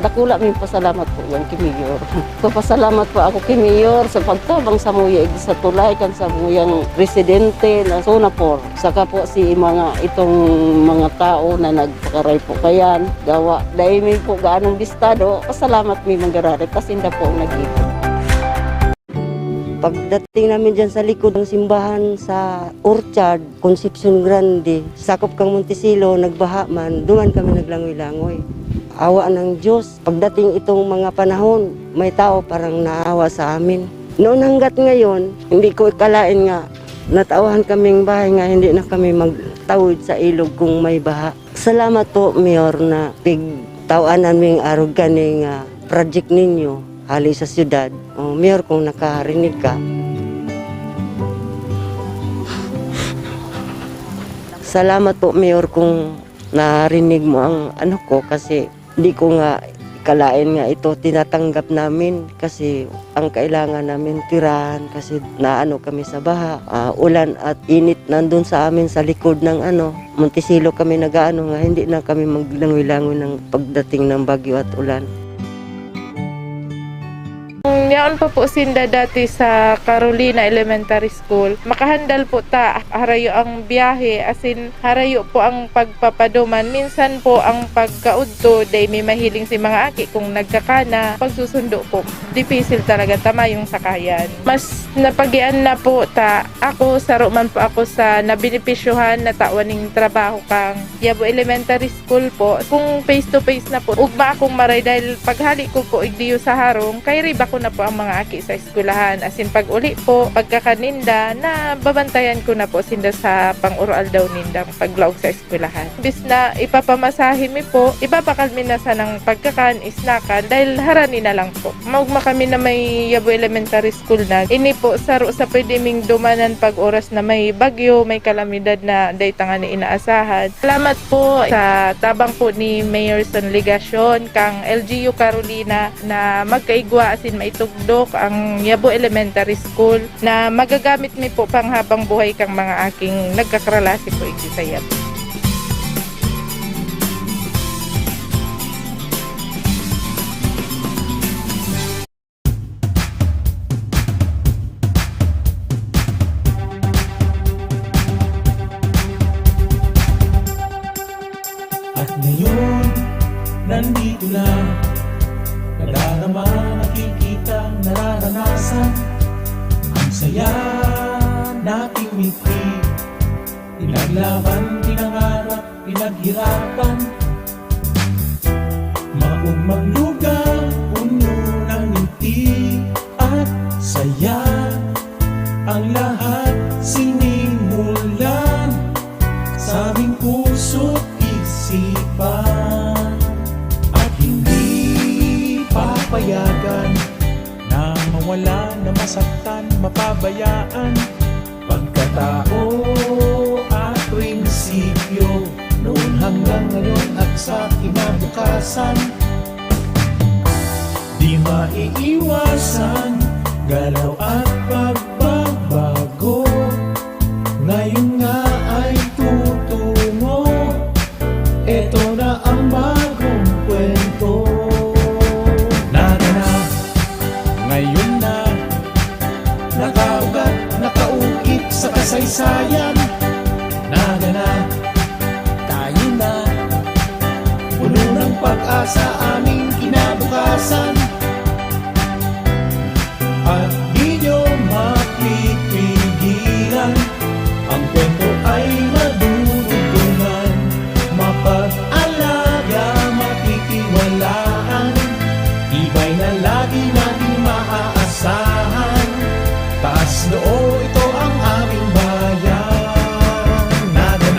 dakula may pasalamat po yan kay Mayor. Papasalamat po ako kay Mayor sa pagtabang sa muya sa tulay kan sa muyang residente na zona 4. Saka po si itong mga tao na nagpakaray po kayan, gawa. Dahil may po gaanong listado, pasalamat may manggarari kasi hindi po nag-iba. Pagdating namin dyan sa likod ng simbahan sa Orchard, Concepcion Grande, sakop kang Montesilo, nagbaha man, duman kami naglangoy-langoy. Awa ng Diyos. Pagdating itong mga panahon, may tao parang naawa sa amin. Noon hanggat ngayon, hindi ko ikalain nga, natawahan kaming bahay nga, hindi na kami magtawid sa ilog kung may baha. Salamat po, Mayor, na pigtawaan naming arog kani nga project ninyo, hali sa syudad. Mayor, kung nakarinig ka. Salamat po, Mayor, kung narinig mo ang ano ko kasi di ko nga ikalain nga ito tinatanggap namin kasi ang kailangan namin tirahan kasi naano kami sa baha. Ulan at init nandun sa amin sa likod ng Montesilo kami nag-ano nga hindi na kami maglangoy-langoy ng pagdating ng bagyo at ulan. Yaon pa po sinda dati sa Carolina Elementary School. Makahandal po ta harayo ang biyahe asin harayo po ang pagpapaduman. Minsan po ang pagkaudto day may mahiling si mga aki kung nagkakana. Pagsusundo po, dipisil talaga tama yung sakayan. Mas napagian na po ta ako saruman po ako sa nabinipisyuhan na tawaning trabaho kang Yabo Elementary School po. Kung face to face na po, ugma akong maray dahil paghali ko po igdiyo sa harong, kay riba ko na po ang mga aki sa eskwelahan. As in, pag uli po, pagkakaninda, na babantayan ko na po sinda sa pang-oral daw nindang paglaog sa eskwelahan. Bis na ipapamasahe mi po, ipapakalmi na sa ng pagkakan, isnakan, dahil harani na lang po. Maugma kami na may Yabo Elementary School na. Ini po, saro sa pwede ming dumanan pag oras na may bagyo, may kalamidad na daytangan ni inaasahan. Salamat po sa tabang po ni Mayor Son Ligacion, kang LGU Carolina, na magkaigwa asin maitugdok ang Yabo Elementary School na magagamit mi po panghabang buhay kang mga aking nagkakralasi po iti sa Yabo. At ngayon, nandito na, nadarama, nakikita, nararanasan, ang saya nating ngiti, pinaglaban, pinangarap, pinaghirapan, maugmang lugar, puno ng ngiti at saya, ang lahat sinimulan sa aming puso't isipan at hindi papayagan na mawala, na masaktan, mapabayaan pagkatao at prinsipyo noon hanggang ngayon at sa kinabukasan. Di maiiwasan galaw at pagbabago, ngayon nga ay tutungo. Ito na ang bagong kwento. Naganap, ngayon na, nakaugat, nakaukit sa kasaysayan. Naganap, tayo na, puno ng pag-asa aming kinabukasan. At di nyo mapipigilan, ang kwento ay madudugtungan, mapag-alaga, matitiwalaan, ibay na lagi natin maaasahan. Taas noo, ito ang aming bayan.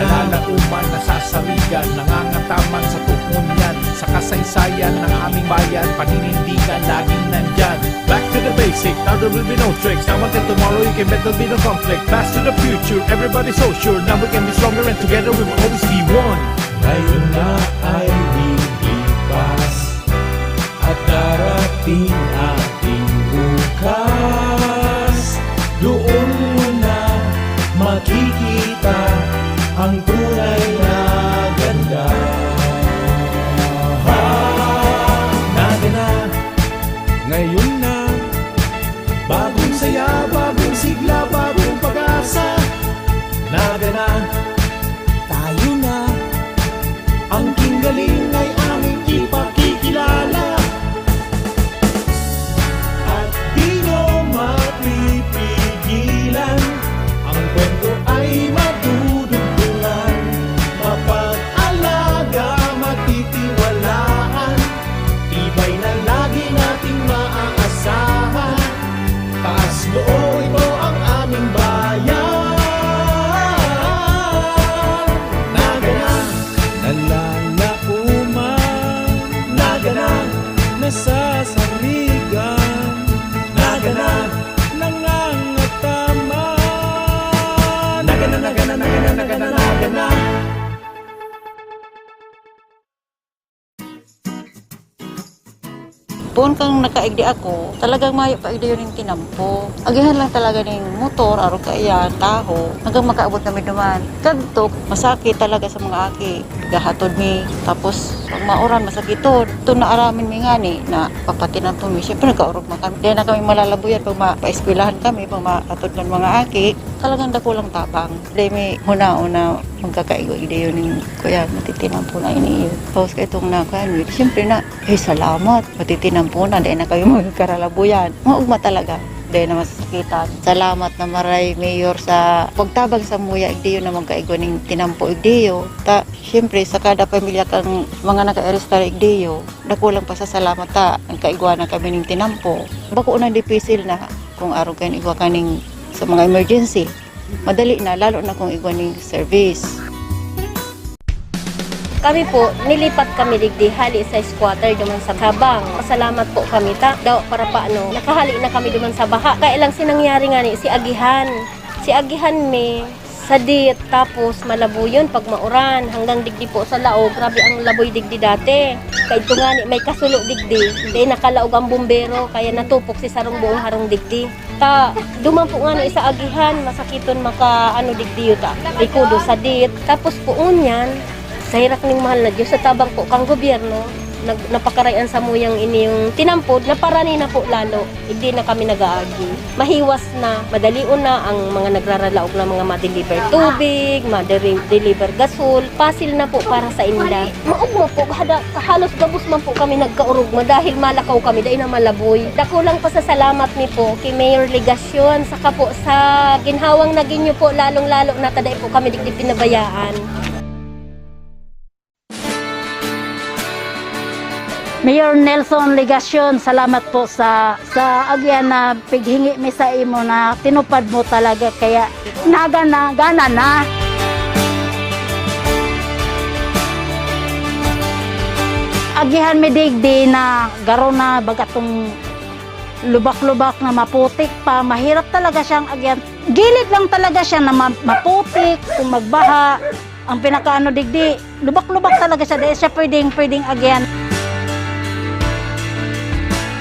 Nalalauman, nasasawigan, nangangataman sa tukunyan, sa kasaysayan ng aming bayan, paninindigan laging nandyan. Back to the basic, now there will be no tricks. Now until tomorrow you can bet there'll be no conflict. Fast to the future, everybody's so sure. Now we can be stronger and together we will always be one. Ngayon na ay lilipas at darating ating bukas. Doon mo na makikita ang tunay na ganda. Naganap, ngayon na, bagong saya, bagong sigla, bagong pag-asa. Naganap, tayo na, ang kinggaling ay aming ipakikilala. At di nyo mapipili nasasaligan, nagana, nangangatama, nagana, nagana, nagana, nagana, nagana. Doon kang nakaigdi ako, talagang mayo pa igdi yun yung tinampo. Agihan lang talaga ng motor, araw kaya, taho, hanggang makaabot namin naman. Kantok, masakit talaga sa mga aki. Gahatod mi, tapos pag mauran, masakiton. Ito na aramin mi nga ni, na papatinan to mi. Siyempre nagkaurog man kami. Dahil na kami malalabuyan pag mapa-eskwelahan kami, pag makatod ng mga aki. Talagang dakulang tabang. Dahil may huna-una magkakaigo igdi yun yung kuya, matitinan po na iniyo. Tapos kayo itong nakan, siyempre na, salamat, matitinan po na, dahil na kayo magkaralabuyan. Maugma talaga, dahil na masasakitan. Salamat na maray, Mayor, sa pagtabang sa muya, igdiyo na magkaigo ng tinampo igdiyo. Siyempre, sa kada pamilya kang mga naka-arestar igdiyo, nakulang pa sa salamat ang kaigwa na kami ng tinampo. Bako unang dipisil na kung araw kayo igwa kaning sa mga emergency. Madali na, lalo na kung igwa ng service. Kami po, nilipat kami digdi hali sa squatter duman sa habang. Pasalamat po kami daw para paano. Nakahali na kami duman sa baha. Kaya lang sinangyari nga ni si Agihan. Si Agihan may sadit tapos malabuyon pag mauran hanggang digdi po sa laog. Grabe ang laboy digdi dati. Kaya ito nga ni may kasulo digdi. Dahil nakalaog ang bumbero kaya natupok si sarong buong harong digdi. Duman po nga ni sa Agihan, masakiton maka digdi yuta. Rikudo sadit. Tapos po unyan, sa hirak ning mahal na Diyos, sa tabang po kang gobyerno, napakarayan sa muyang ini yung tinampod, na parani na po lalo, hindi na kami nag-aagi. Mahiwas na, madalion na ang mga nagraralaog na mga ma-deliver tubig, ma-deliver gasol, pasil na po para sa inda. Maugmo po, halos gabos man po kami nagkaurugma dahil malakaw kami, dahil na malaboy. Dakulang pasasalamat mi po kay Mayor Legasyon, saka po sa ginhawang naging nyo po, lalong-lalo na taday po kami digdi pinabayaan. Mayor Nelson Legasyon, salamat po sa agyan na pighingi mi sa imo na tinupad mo talaga kaya gana na. Agihan mi digdi na garo na bagatong lubak-lubak na maputik pa, mahirap talaga siyang agyan. Gilid lang talaga siya na maputik kung magbaha. Ang pinakaano digdi, lubak-lubak talaga siya dahil siya pwedeng agyan.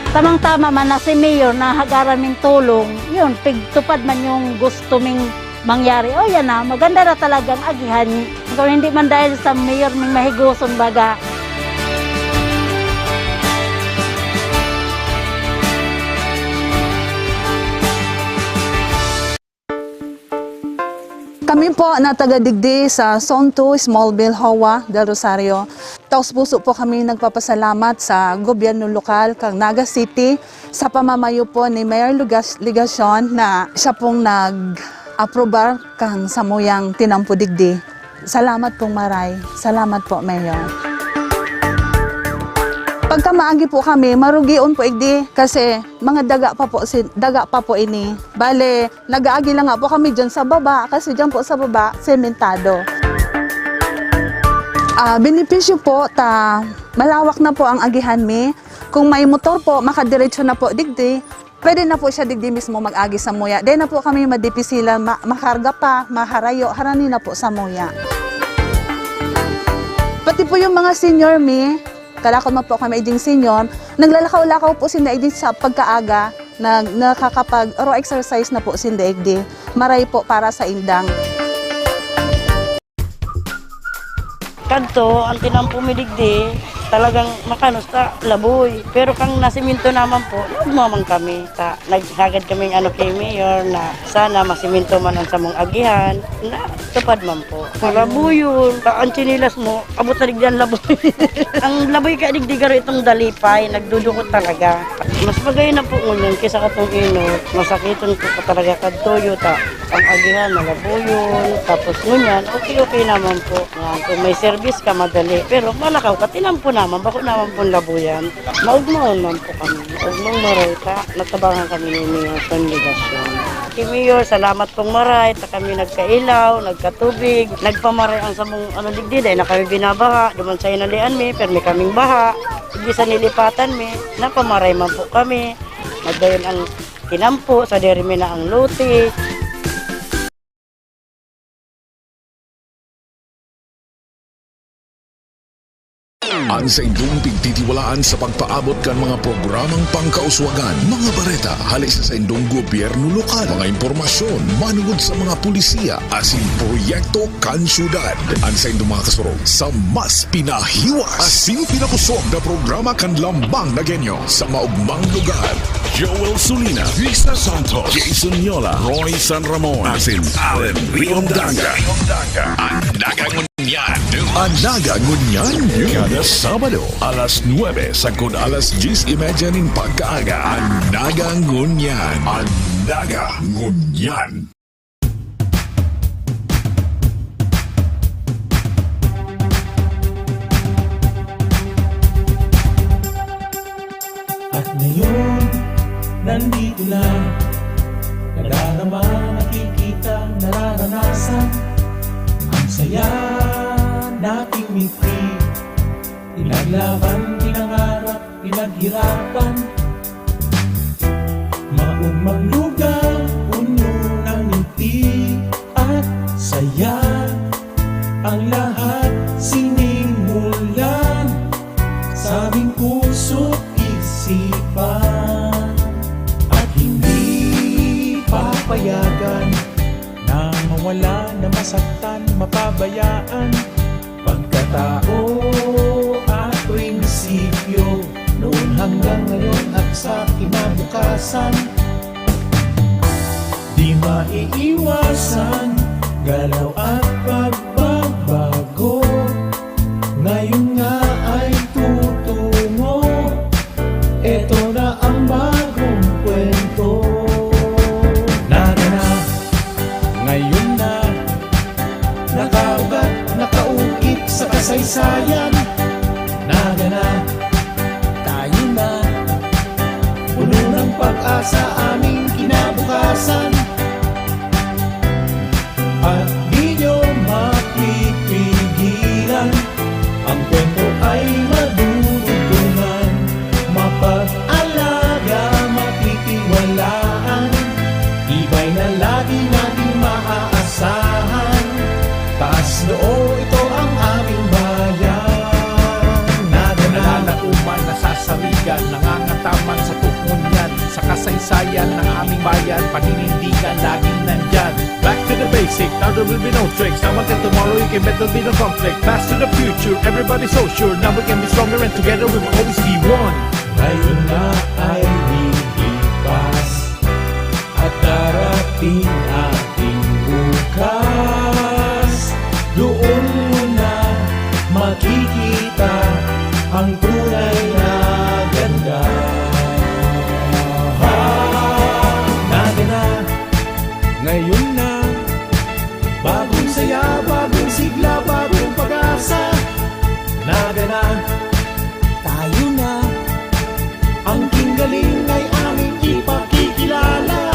Tamang-tama man na si Mayor na hagaran ming tulong, yun, pigtupad man yung gusto ming mangyari. O yan na, maganda na talagang agihan. Kung hindi man dahil sa Mayor ming mahiguson baga. Kami po na taga-digdi sa Zone 2, Smallville, Hawa, Del Rosario. Taos puso po kami nagpapasalamat sa gobyerno lokal kang Naga City sa pamamayo po ni Mayor Legasyon na siya pong nag-aprobar kang samuyang tinampo digdi. Salamat pong maray. Salamat po, Mayor. Pagka maagi po kami, marugion po igdi kasi mga daga pa po ini. Bale, nag-aagi lang nga po kami dyan sa baba kasi dyan po sa baba, sementado. Benepisyo po, malawak na po ang agihan mi. Kung may motor po, makadiretso na po digdi, pwede na po siya digdi mismo mag-agi sa muya. Di na po kami madipisilan, makarga pa, maharayo, harani na po sa muya. Pati po yung mga senior mi, kalakot man po kami iding senior, naglalakaw-lakaw po sinda iding sa pagkaaga, nakakapag-raw exercise na po sinda igdi. Maray po para sa indang. Kadto, ang tinampo mi digdi, talagang makanos ta laboy. Pero kang nasiminto naman po, nagmamang kami. Naghagad kami kay Mayor na sana masiminto man ang samong agihan. Na tupad man po. Malabuyon, ang chinilas mo, abot na digdihan laboy. Ang laboy ka digdigaro itong dalipay, nagdudukot talaga. Mas bagay na po ngunyan kaysa katong inot. Masakiton po ka talaga kadtoyo ta. Ang agihan, malabuyon. Tapos ngunyan, okay naman po. Kung may service ka, madali. Pero malakaw ka, tinampo naman, bako naman po labuyan. Maugmaon man po kami. Maugmang maray ka, natabangan kami ni Mayor Legasyon. Kay Mayor, salamat pong maray. Kami nagkailaw, nagkatubig, nagpamaray ang samong digdi. Dahil na kami binabaha, duman sa'yo nalian mi, pero may kaming baha. bisan nilipatan mi, napamaray man po kami. Nagdayon ang kinampo, sa derimi na ang lote. Ang sa indong pigtitiwalaan sa pagpaabot kan mga programang pangkauswagan, mga bareta, halis sa indong gobyerno lokal, mga impormasyon, manungod sa mga pulisiya, asin proyekto kan syudad. Ang sa indong mga kasurog sa mas pinahiwas, asin pinakusog na programa kan lambang na genyo sa maugmang lugar. Joel Sulina, Lisa Santos, Jason Yola, Roy San Ramon, asin Allen Riondanga. Ang dagangunyan, kada Sabado, alas 9 sagkod alas 10:30 ning pagkaaga. Ang dagangunyan. At ngayon, nandito na, nadarama, nakikita, nararanasan, ang saya nating miti. Pinaglaban, pinangarap, pinaghirapan, maugmang lugar, puno ng ngiti at saya. Ang lahat sinimulan sa aming puso't isipan, at hindi papayagan na mawala, na masaktan, mapabayaan. Pagkatao at prinsipyo, noon hanggang ngayon at sa kinabukasan, di maiiwasan galaw at pagbabago. Ngayon nga ay tutungo, eto na ang bagong kwento. Narana, ngayon na, nakaugat, nakaukit sa kasaysayan. Nagana, tayo na, puno ng pag-asa aming kinabukasan. At di nyo mapipigilan, ang kwento ay madudugtungan, mapag-alaga, matitiwalaan, ibay na lagi nating maaasahan. Taas noo, ito ang aming bayan. Nalalakuman, nasasaligan, nangangataman sa tukunyan, sa kasaysayan ng aming bayan, paninindigan, laging nandyan. Back to the basic, now there will be no tricks. Now until tomorrow, you can bet there'll be no conflict. Pass to the future, everybody's so sure. Now we can be stronger and together we will always be one. Ngayon na ay lilipas at darating ating bukas. Doon mo na makikita ang tunay na ganda. Nagana, ngayon na, bagong saya, bagong sigla, bagong pag-asa. Nagana, tayo na, ang kinggaling ay aming ipakikilala.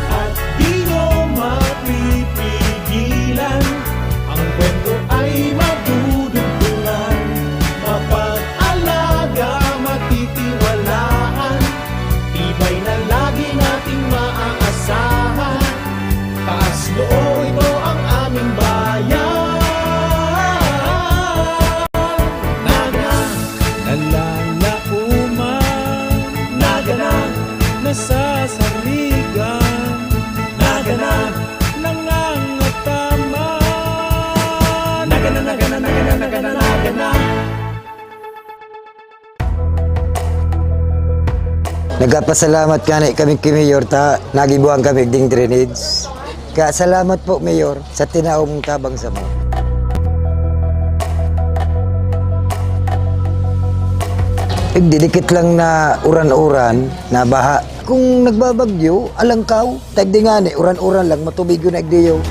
At di nyo mapipigilan, ang kwento ay madudugtungan, mapag-alaga, matitiwalaan, tibay na lagi nating maaasahan. Taas noo, ito ang aming bayan. Naga, nalalauman, nagana, nasasaligan, nagana, nangangataman, nagana, nagana, nagana, nagana, nagana. Nagpasalamat kami Mayor ta nagibuang kami ding drainage. Kaya salamat po Mayor sa tinaong tabang sa mo. Didikit lang na uran-uran na baha. Kung nagbabagyo, alangkaw, tagdi nga ni, uran-uran lang, matubig yun nagdiyo.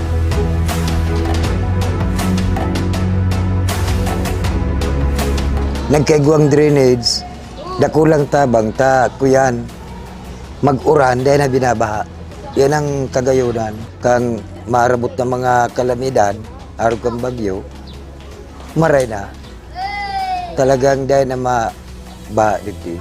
Nagkaiguang drainage, dakulang tabang ta kuyan mag-uran dahil na binabaha. Yan ang kagayunan kang marabot ng mga kalamidad araw kang bagyo maray na Talagang dahil na mabaha dito.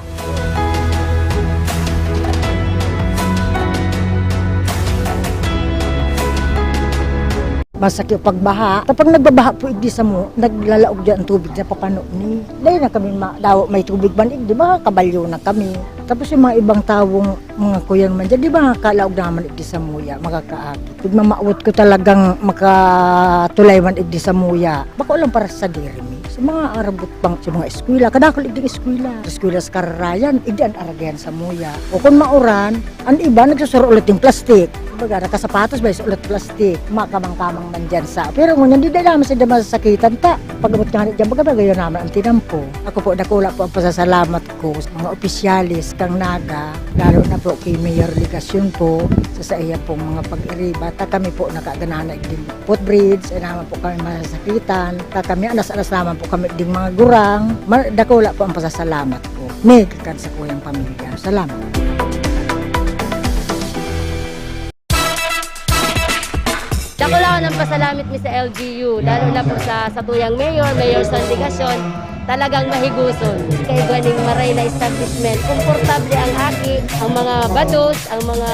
Masakit pagbaha. Kapag nagbabaha po igdi sa mo, naglalaog dyan ang tubig na papano ni. Dahil na kami daw may tubig man igdi, ba kabalyo na kami. Tapos yung mga ibang tawong mga kuya naman dyan, di ba kalaog naman igdi sa muya, makakaagi. Pag mamaawat ko talagang makatulay man igdi sa muya, bako lang para sa diri mi. Sa mga arabot pang sa mga eskwela, kadakol igdi eskwela. Sa eskwela sa kararayan, igdi ang aragayan sa muya. O kung mauran, ang iba nagsusuro ulit yung plastik. Baga, nakasapatos ba ulit plastik, makamang-kamang man dyan sa. Pero ngunyan, di na naman sila masasakitan ta. Pagabot nga dyan, baga yun naman ang tinampo. Ako po, nakula po ang pasasalamat ko sa mga opisyalis kang Naga, lalo na po kay Mayor Ligasyon po, sa iya pong mga pag-iriba. Ta kami po nakaganana din footbridge, ay naman po kami masasakitan. Ta kami, anas-anas naman po kami ding mga gurang. Nakula po ang pasasalamat ko. Megakan sa kuyang pamilya. Salamat. Dako lang ng pasalamit mi sa LGU, lalo na po sa tuyang mayor sa Ligasyon, talagang mahiguson. Kay ganing maray na establishment, komportable ang aki, ang mga bados, ang mga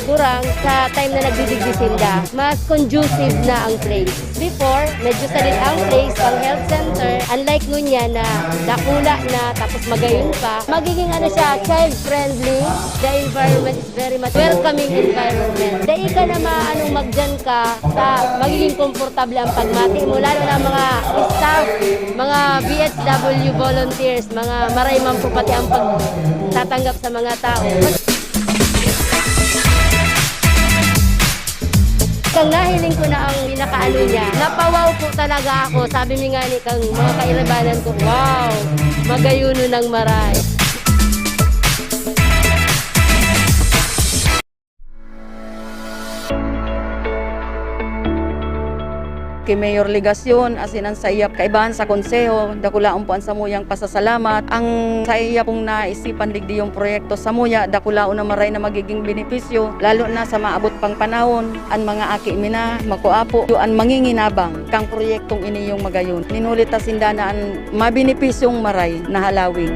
kurang sa time na nagdidigdisinda. Mas conducive na ang place. Before, medyo salit ang place, pang health center. Unlike ngunya na dakula na tapos magayon pa, magiging siya, child-friendly. The environment is very much welcoming environment. Dahil ka na magdyan ka sa magiging komportable ang pagmati mo, lalo na mga staff, mga BHW volunteers, mga maraymang po pati ang pagtatanggap sa mga tao. Kang nahiling ko na ang pinakaano niya, napawaw po talaga ako. Sabi mi nga ni kang mga kairabanan ko, wow, magayuno ng maray. Kay Mayor Ligasyon, asinan sa iya kaibahan sa konseho, dakulaon po ang samuyang pasasalamat. Ang sa iya pong naisipan digdi yung proyekto sa muya, dakulaon na maray na magiging benepisyo, lalo na sa maabot pang panahon, ang mga aki mina, makuapo, ang manginginabang, kang proyektong ini yung magayon. Ninulit ta sindana ang mabenepisyong maray na halawig.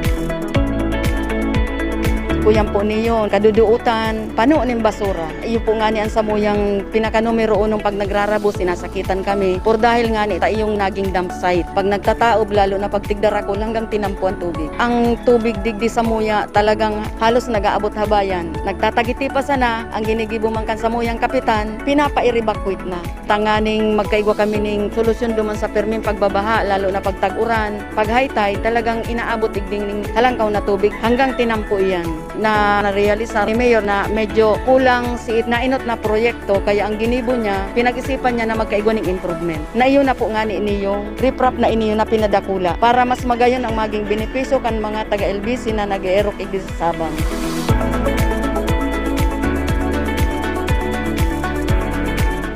Kuyan po niyo, kaduduutan, pano ning basura. Iyo po nga ni ang samuyang pinaka-numero 1 pag nagrarabo, sinasakitan kami. Por dahil nga ni yung naging dump site. Pag nagtataob, lalo na pag tigdarakol hanggang tinampo ang tubig. Ang tubig digdi sa muya talagang halos nag-aabot habayan. Nagtatagiti pa sana, ang ginigibo man kan samuyang kapitan, pinapa-evacuate na. Tanganing magkaigwa kami ning solusyon duman sa perming pagbabaha, lalo na pag tag-uran. Pag high tide, talagang inaabot digding ning halangkaw na tubig hanggang tinampo iyan. Na narealisa ni Mayor na medyo kulang si na inot na proyekto, kaya ang ginibo niya, pinag-isipan niya na magkaigwa ng improvement. Na iyon na po nga ni yung riprap na iniyo na pinadakula para mas magayon ang maging benepisyo kan mga taga-LBC na nag-erok igdi sa Sabang.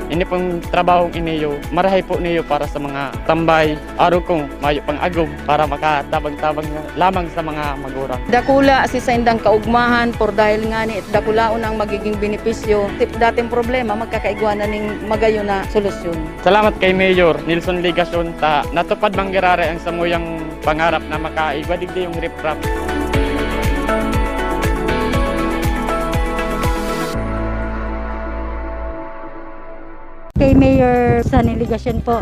Ini pong trabahong iniyo, marahay po niyo para sa mga tambay, araw kong mayo pang agom para makatabang-tabang lamang sa mga magurang. Dakula si sa indang kaugmahan por dahil nga ni dakulaon ang magiging benepisyo. Tip dating problema magkakaigwanan ning magayon na solusyon. Salamat kay Mayor Nilson Ligasyon ta natupad manggirare ang samuyang pangarap na makaigwa digdi yung riprap. Kay Mayor sa Ligasyon po,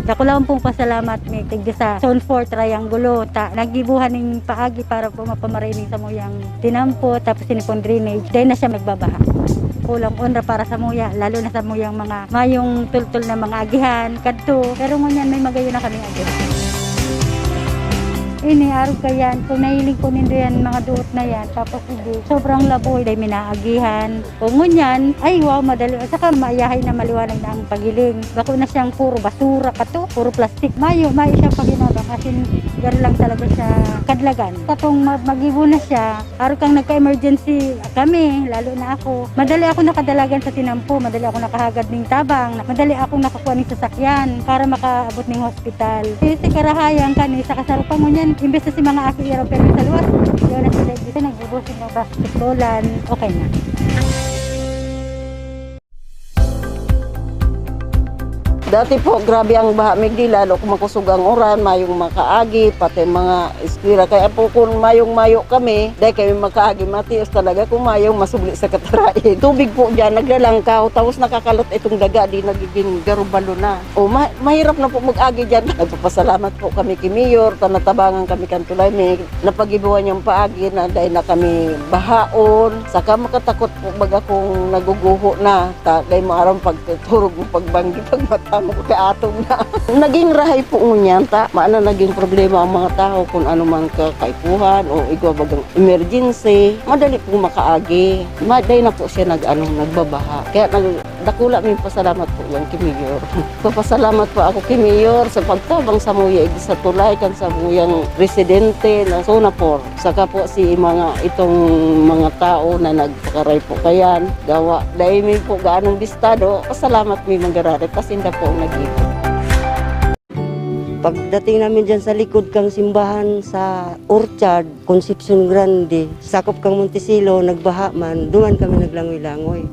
dako lang pong pasalamat may tigdi sa Zone 4 Triangulo. Nagibuhan ng paagi para po mapamarinig sa muyang tinampo, tapos sinipon drainage. Dahil na siya magbabaha. Kulang unra para sa muya, lalo na sa muyang mga mayong tultul na mga agihan, kadto. Pero ngunyan may magayon na kami agihan. Ini arog kayan, kung nahiling ko nindo yan, mga duot na yan, tapos hindi, sobrang laboy, dahil minaagihan. Kung ngunyan, ay wow, madali, saka maayahay na maliwanag na ang pagiling. Bako na siyang puro basura kato, puro plastic. Mayo siyang paginabang, kasi gano'n lang talaga siya kadlagan. Katong mag-ibo na siya, arog kang nagka-emergency kami, lalo na ako. Madali ako nakadalagan sa tinampo, madali ako nakahagad ng tabang, madali akong nakakuha ng sasakyan para makaabot ng hospital. Kasi karahayang kani, sa kasarupang ngunyan, imbes na si mga aki iraw pero sa luwas, yun na sila dito, nagbubusin ng basketballan, okay na. Dati po, grabe ang baha Migdi, lalo kung makusog ang uran, mayong makaagi, pati mga eskwira. Kaya po kung mayong-mayo kami, dahil kami makaagi, matios talaga kung mayong masubli sa katarain. Tubig po dyan, naglalangkaw, tapos nakakalot itong daga, di nagiging garubalo na. O, mahirap na po mag-agi dyan. Nagpapasalamat po kami kay Mayor, tanatabangan kami kantulay, may napagibuhan yung paagi na dahil na kami bahaon. Saka makatakot po baga kung naguguho na, dahil maarang pagturog mo pagbanggi, pagmata mo kaatong na. Naging rahay po ngunyan, maana naging problema ang mga tao kung ano man kakaipuhan o igwa bagang emergency, madali po makaagi. Maday na po siya nagbabaha. Kaya dakula may pasalamat po yung kay Mayor. Papasalamat po ako kay Mayor sa pagtabang sa muya sa tulay kan sa muyang residente na Sonapor. Saka po si itong mga tao na nagpakaray po kayan, gawa. Dahil may po gaanong bistado, pasalamat may manggararit, pasinda po ang nag-ipon. Pagdating namin dyan sa likod kang simbahan sa Orchard, Concepcion Grande, sakop kang Montesilo, nagbaha man, duman kami naglangoy-langoy.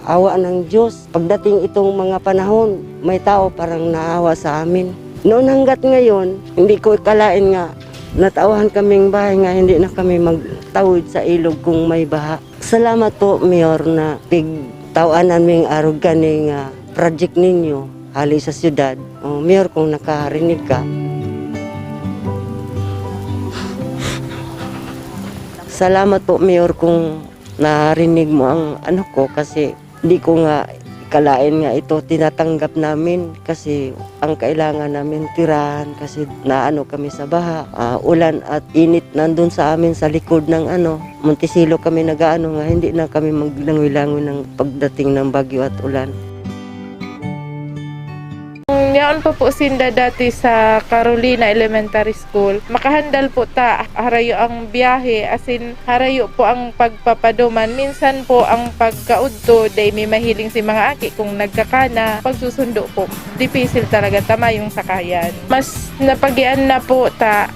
Awa ng Diyos. Pagdating itong mga panahon, may tao parang naawa sa amin. Noon hanggat ngayon, hindi ko ikalain nga, natauhan kaming bahay nga, hindi na kami magtawid sa ilog kung may baha. Salamat po, Mayor, na pigtauan naming arog ganing project ninyo, hali sa syudad. Mayor, kung nakarinig ka. Salamat po, Mayor, kung narinig mo ang ano ko kasi hindi ko nga ikalain nga ito tinatanggap namin kasi ang kailangan namin tirahan kasi naano kami sa baha, ulan at init nandun sa amin sa likod ng Montesilo kami nga hindi na kami maglangoy-langoy ng pagdating ng bagyo at ulan. Yaon pa po sinda dati sa Carolina Elementary School. Makahandal po harayo ang biyahe, asin harayo po ang pagpapaduman. Minsan po ang pagkaudto, day may mahiling si mga aki kung nagkakana. Pagsusundo po, dipisil talaga tama yung sakayan. Mas napagian na po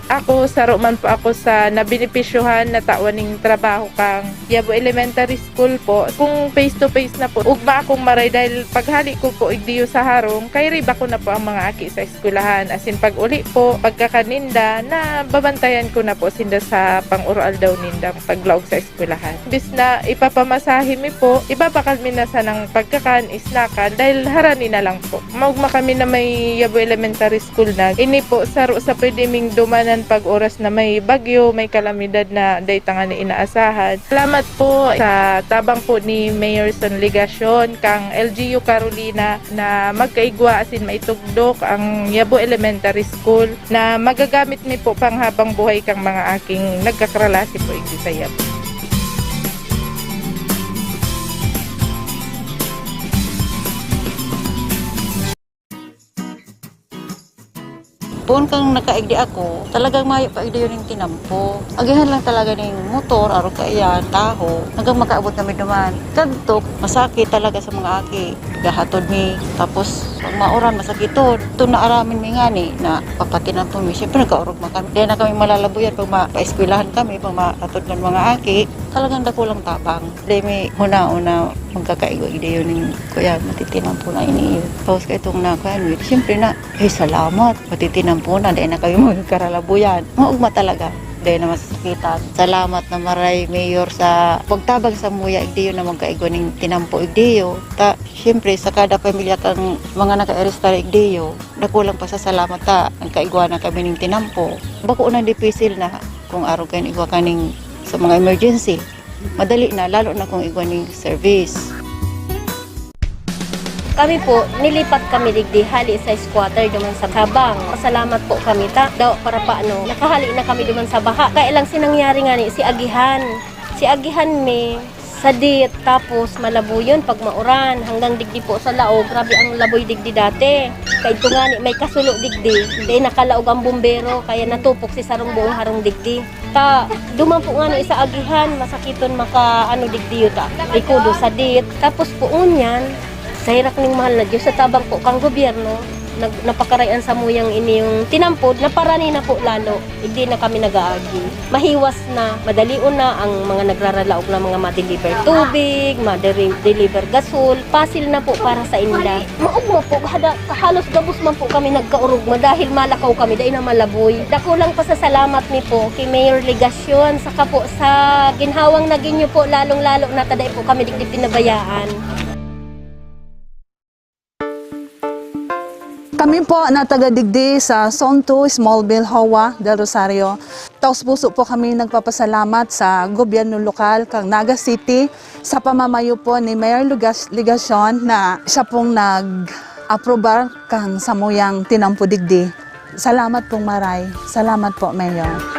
ako, saro man po ako sa nabinipisyuhan na tawaning trabaho kang Yabo Elementary School po. Kung face to face na po, ugma akong maray dahil paghali ko po igdiyo sa harong, kay riba ko na po ang mga aki sa eskwelahan. Asin pag uli po, pagkakaninda, na babantayan ko na po sinda sa pang-oral daw ninda paglaog sa eskwelahan. Bis na ipapamasahe mi po, ibabakal mi na sa ng pagkakan, isnakan, dahil harani na lang po. Maugma kami na may Yabo Elementary School na. Ini po, saro sa pwede ming dumanan pag oras na may bagyo, may kalamidad na dayta nga ni inaasahan. Salamat po sa tabang po ni Mayor Son Ligacion, kang LGU Carolina na magkaigwa asin maitugdok ang Yabo Elementary School na magagamit ni po panghabang buhay kang mga aking nagkakralasi po igdi sa Yabo. Doon kang nakaigdi ako, talagang mayo pa igdi yun yung tinampo. Agihan lang talaga ng motor, araw kaiyan, taho, hanggang makaabot kami naman. Kadtok, masakit talaga sa mga aki. Gahatod mi, tapos pag mauran, masakiton. Ito na aramin mi nga ni, na papatinan po mi. Siyempre nagkaurog man kami. Dahil na kami malalabuyan pag mapa-eskwelahan kami, pag makatod ng mga aki. Talagang dakulang tapang. Dahil may huna-una magkakaigo igdi yun yung kuya, matitinan po na iniyo. Tapos ka itong nakayan, siyempre na, salamat, matitinan po na, dahil na kami magkaralabuyan. Maugma talaga, dahil na masasakitan. Salamat na maray, Mayor, sa pagtabang sa muya, igdiyo na magkaigo ng tinampo igdiyo. Siyempre, sa kada pamilya kang mga naka-arrestar igdiyo, nakulang pa sa salamat ang kaigwa na kami ng tinampo. Bako unang dipisil na kung araw kayo igwa kaning sa mga emergency. Madali na, lalo na kung igwa ng service. Kami po, nilipat kami digdi hali sa squatter duman sa habang. Pasalamat po kami daw para paano. Nakahali na kami duman sa baha. Kaya lang sinangyari nga ni si Agihan. Si Agihan may sadit, tapos malabo yun pag mauran. Hanggang digdi po sa laog. Grabe ang laboy digdi dati. Kaya ito nga ni may kasulo digdi. Hindi nakalaog ang bumbero. Kaya natupok si sarong buong harong digdi. Duman po nga ni sa Agihan. Masakiton digdi yun Ikudo sadit. Tapos po unyan, sa hirak ng mahal na Diyos, sa tabang po kang gobyerno, napakarayan sa muyang ini yung tinampod, naparani na po lalo. Hindi na kami nag-aagi. Mahiwas na, madalion na ang mga nagraralaog na mga ma-deliver tubig, ma-deliver gasol. Pasil na po para sa inda. Maugma po, halos gabos man po kami nagkaurugma dahil malakaw kami, dahil na malaboy. Dako lang pasasalamat ni po kay Mayor Legasyon, saka po sa ginhawang naging nyo po, lalong-lalo na taday po kami digdi pinabayaan. Kami po na taga-digdi sa Sonto, Smallville, Hawa, Del Rosario. Taos puso po kami nagpapasalamat sa gobyerno lokal kang Naga City sa pamamayo po ni Mayor Legasyon na siya pong nag-aprobar kang samuyang tinampo digdi. Salamat pong maray. Salamat po, Mayor.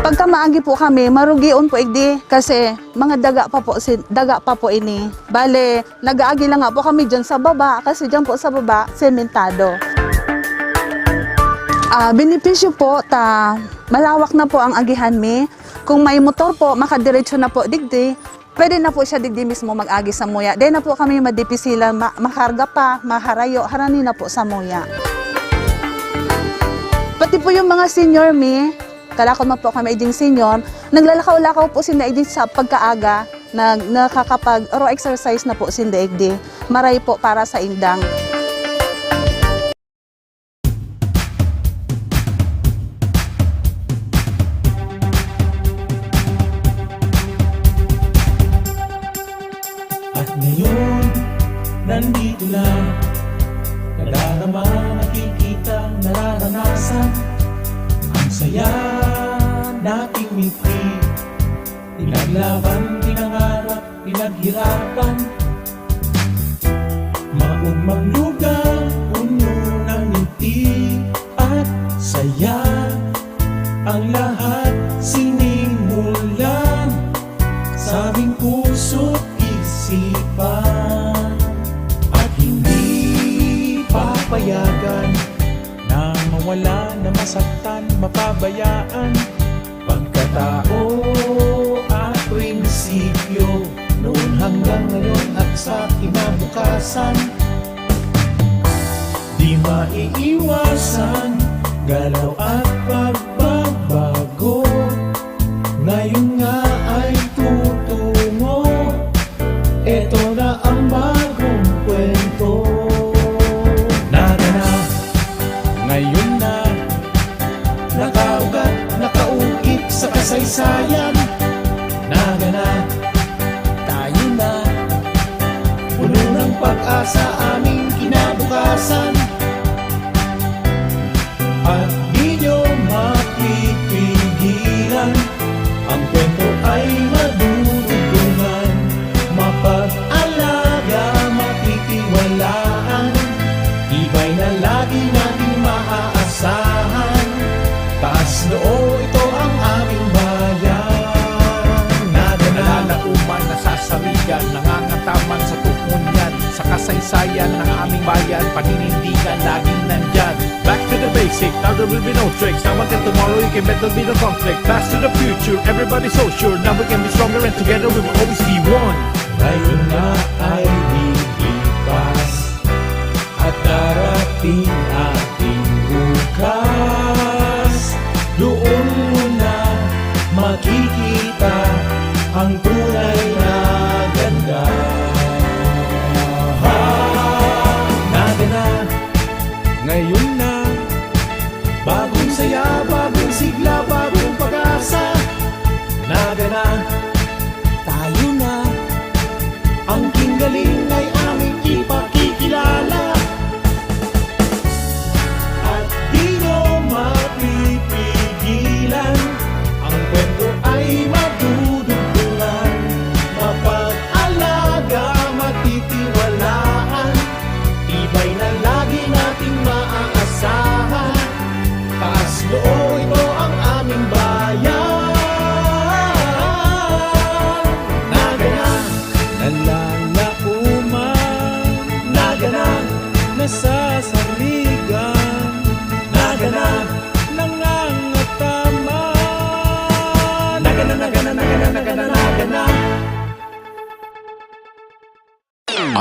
Pagka maagi po kami, marugion po igdi kasi mga daga pa po ini. Bale, nag-aagi lang nga po kami dyan sa baba kasi dyan po sa baba, sementado. Benepisyo po, malawak na po ang agihan mi. Kung may motor po, makadiretso na po digdi, pwede na po siya digdi mismo mag-agi sa muya. Dahil na po kami madipisilan, makarga pa, maharayo, harani na po sa muya. Pati po yung mga senior mi, kalakot man po kami iding senior, naglalakaw-lakaw po sinda iding sa pagkaaga, nakakapag raw exercise na po sinda igdi. Maray po para sa indang. At ngayon, nandito lang, nadarama, nakikita, nararanasan, ang saya nating miti. Pinaglaban, pinangarap, pinaghirapan, maugmang lugar, puno ng ngiti at saya. Ang lahat sinimulan sa aming puso't isipan, at hindi papayagan na mawala, na masaktan, mapabayaan. Pagkatao at prinsipyo, noon hanggang ngayon at sa kinabukasan, di maiiwasan galaw at pagbabago. Ngayon nga ay tutungo, eto na ang bagong kwento. Nada na, ngayon na, nakaugat, nakauit sa kasaysayan. Naga na, tayo na, puno ng pag-asa aming kinabukasan. At di nyo mapipigilan, ang kwento ay madudugtungan, mapag-alaga, matitiwalaan, tibay na lagi nating maaasahan. Taas noo, ito ang aming bayan. Nada na lalauman, nasasarigan, nangangataman sa tukunyan, sa kasaysayan ng aming bayan, paninindigan laging nandyan. Back to the basic, now there will be no tricks. Now until tomorrow you can bet there'll be no conflict. Fast to the future, everybody's so sure. Now we can be stronger and together we will always be one. Ngayon na ay lilipas at darating ating bukas. Doon mo na makikita ang tunay na ganda. Nada na, ngayon na, bagong saya, bagong sigla, bagong pag-asa. Nada na, tayo na, ang kinggaling ay aming ipakikilala. At di nyo mapipigilan, ang kwento ay madudugtungan, mapag-alaga, matitiwalaan, tibay na lagi nating maaasahan. Taas loo, ito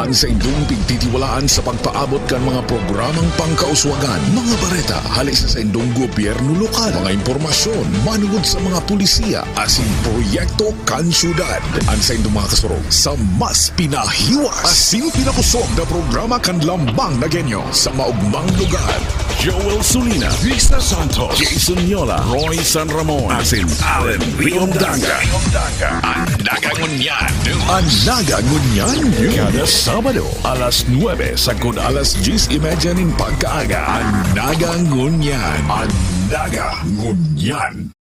An sa indong pigtitiwalaan sa pagpaabot kan mga programang pangkauswagan, mga bareta, halisa sa indong gobyerno lokal, mga impormasyon, manungod sa mga pulisiya, asin proyekto kan syudad. An sa indong mga kasurog sa mas pinahiwas, asin pinakusog na programa kan lambang na genyo sa maugmang lugar. Joel Sulina, Risa Santos, Jason Yola, Roy San Ramon, asin Allen Riondanga. Ang Nagangunyan. Ang Nagangunyan kada Sabado, alas 9 sagod alas 10 imedya ning pagkaaga. Ang Nagangunyan. Ang Nagangunyan.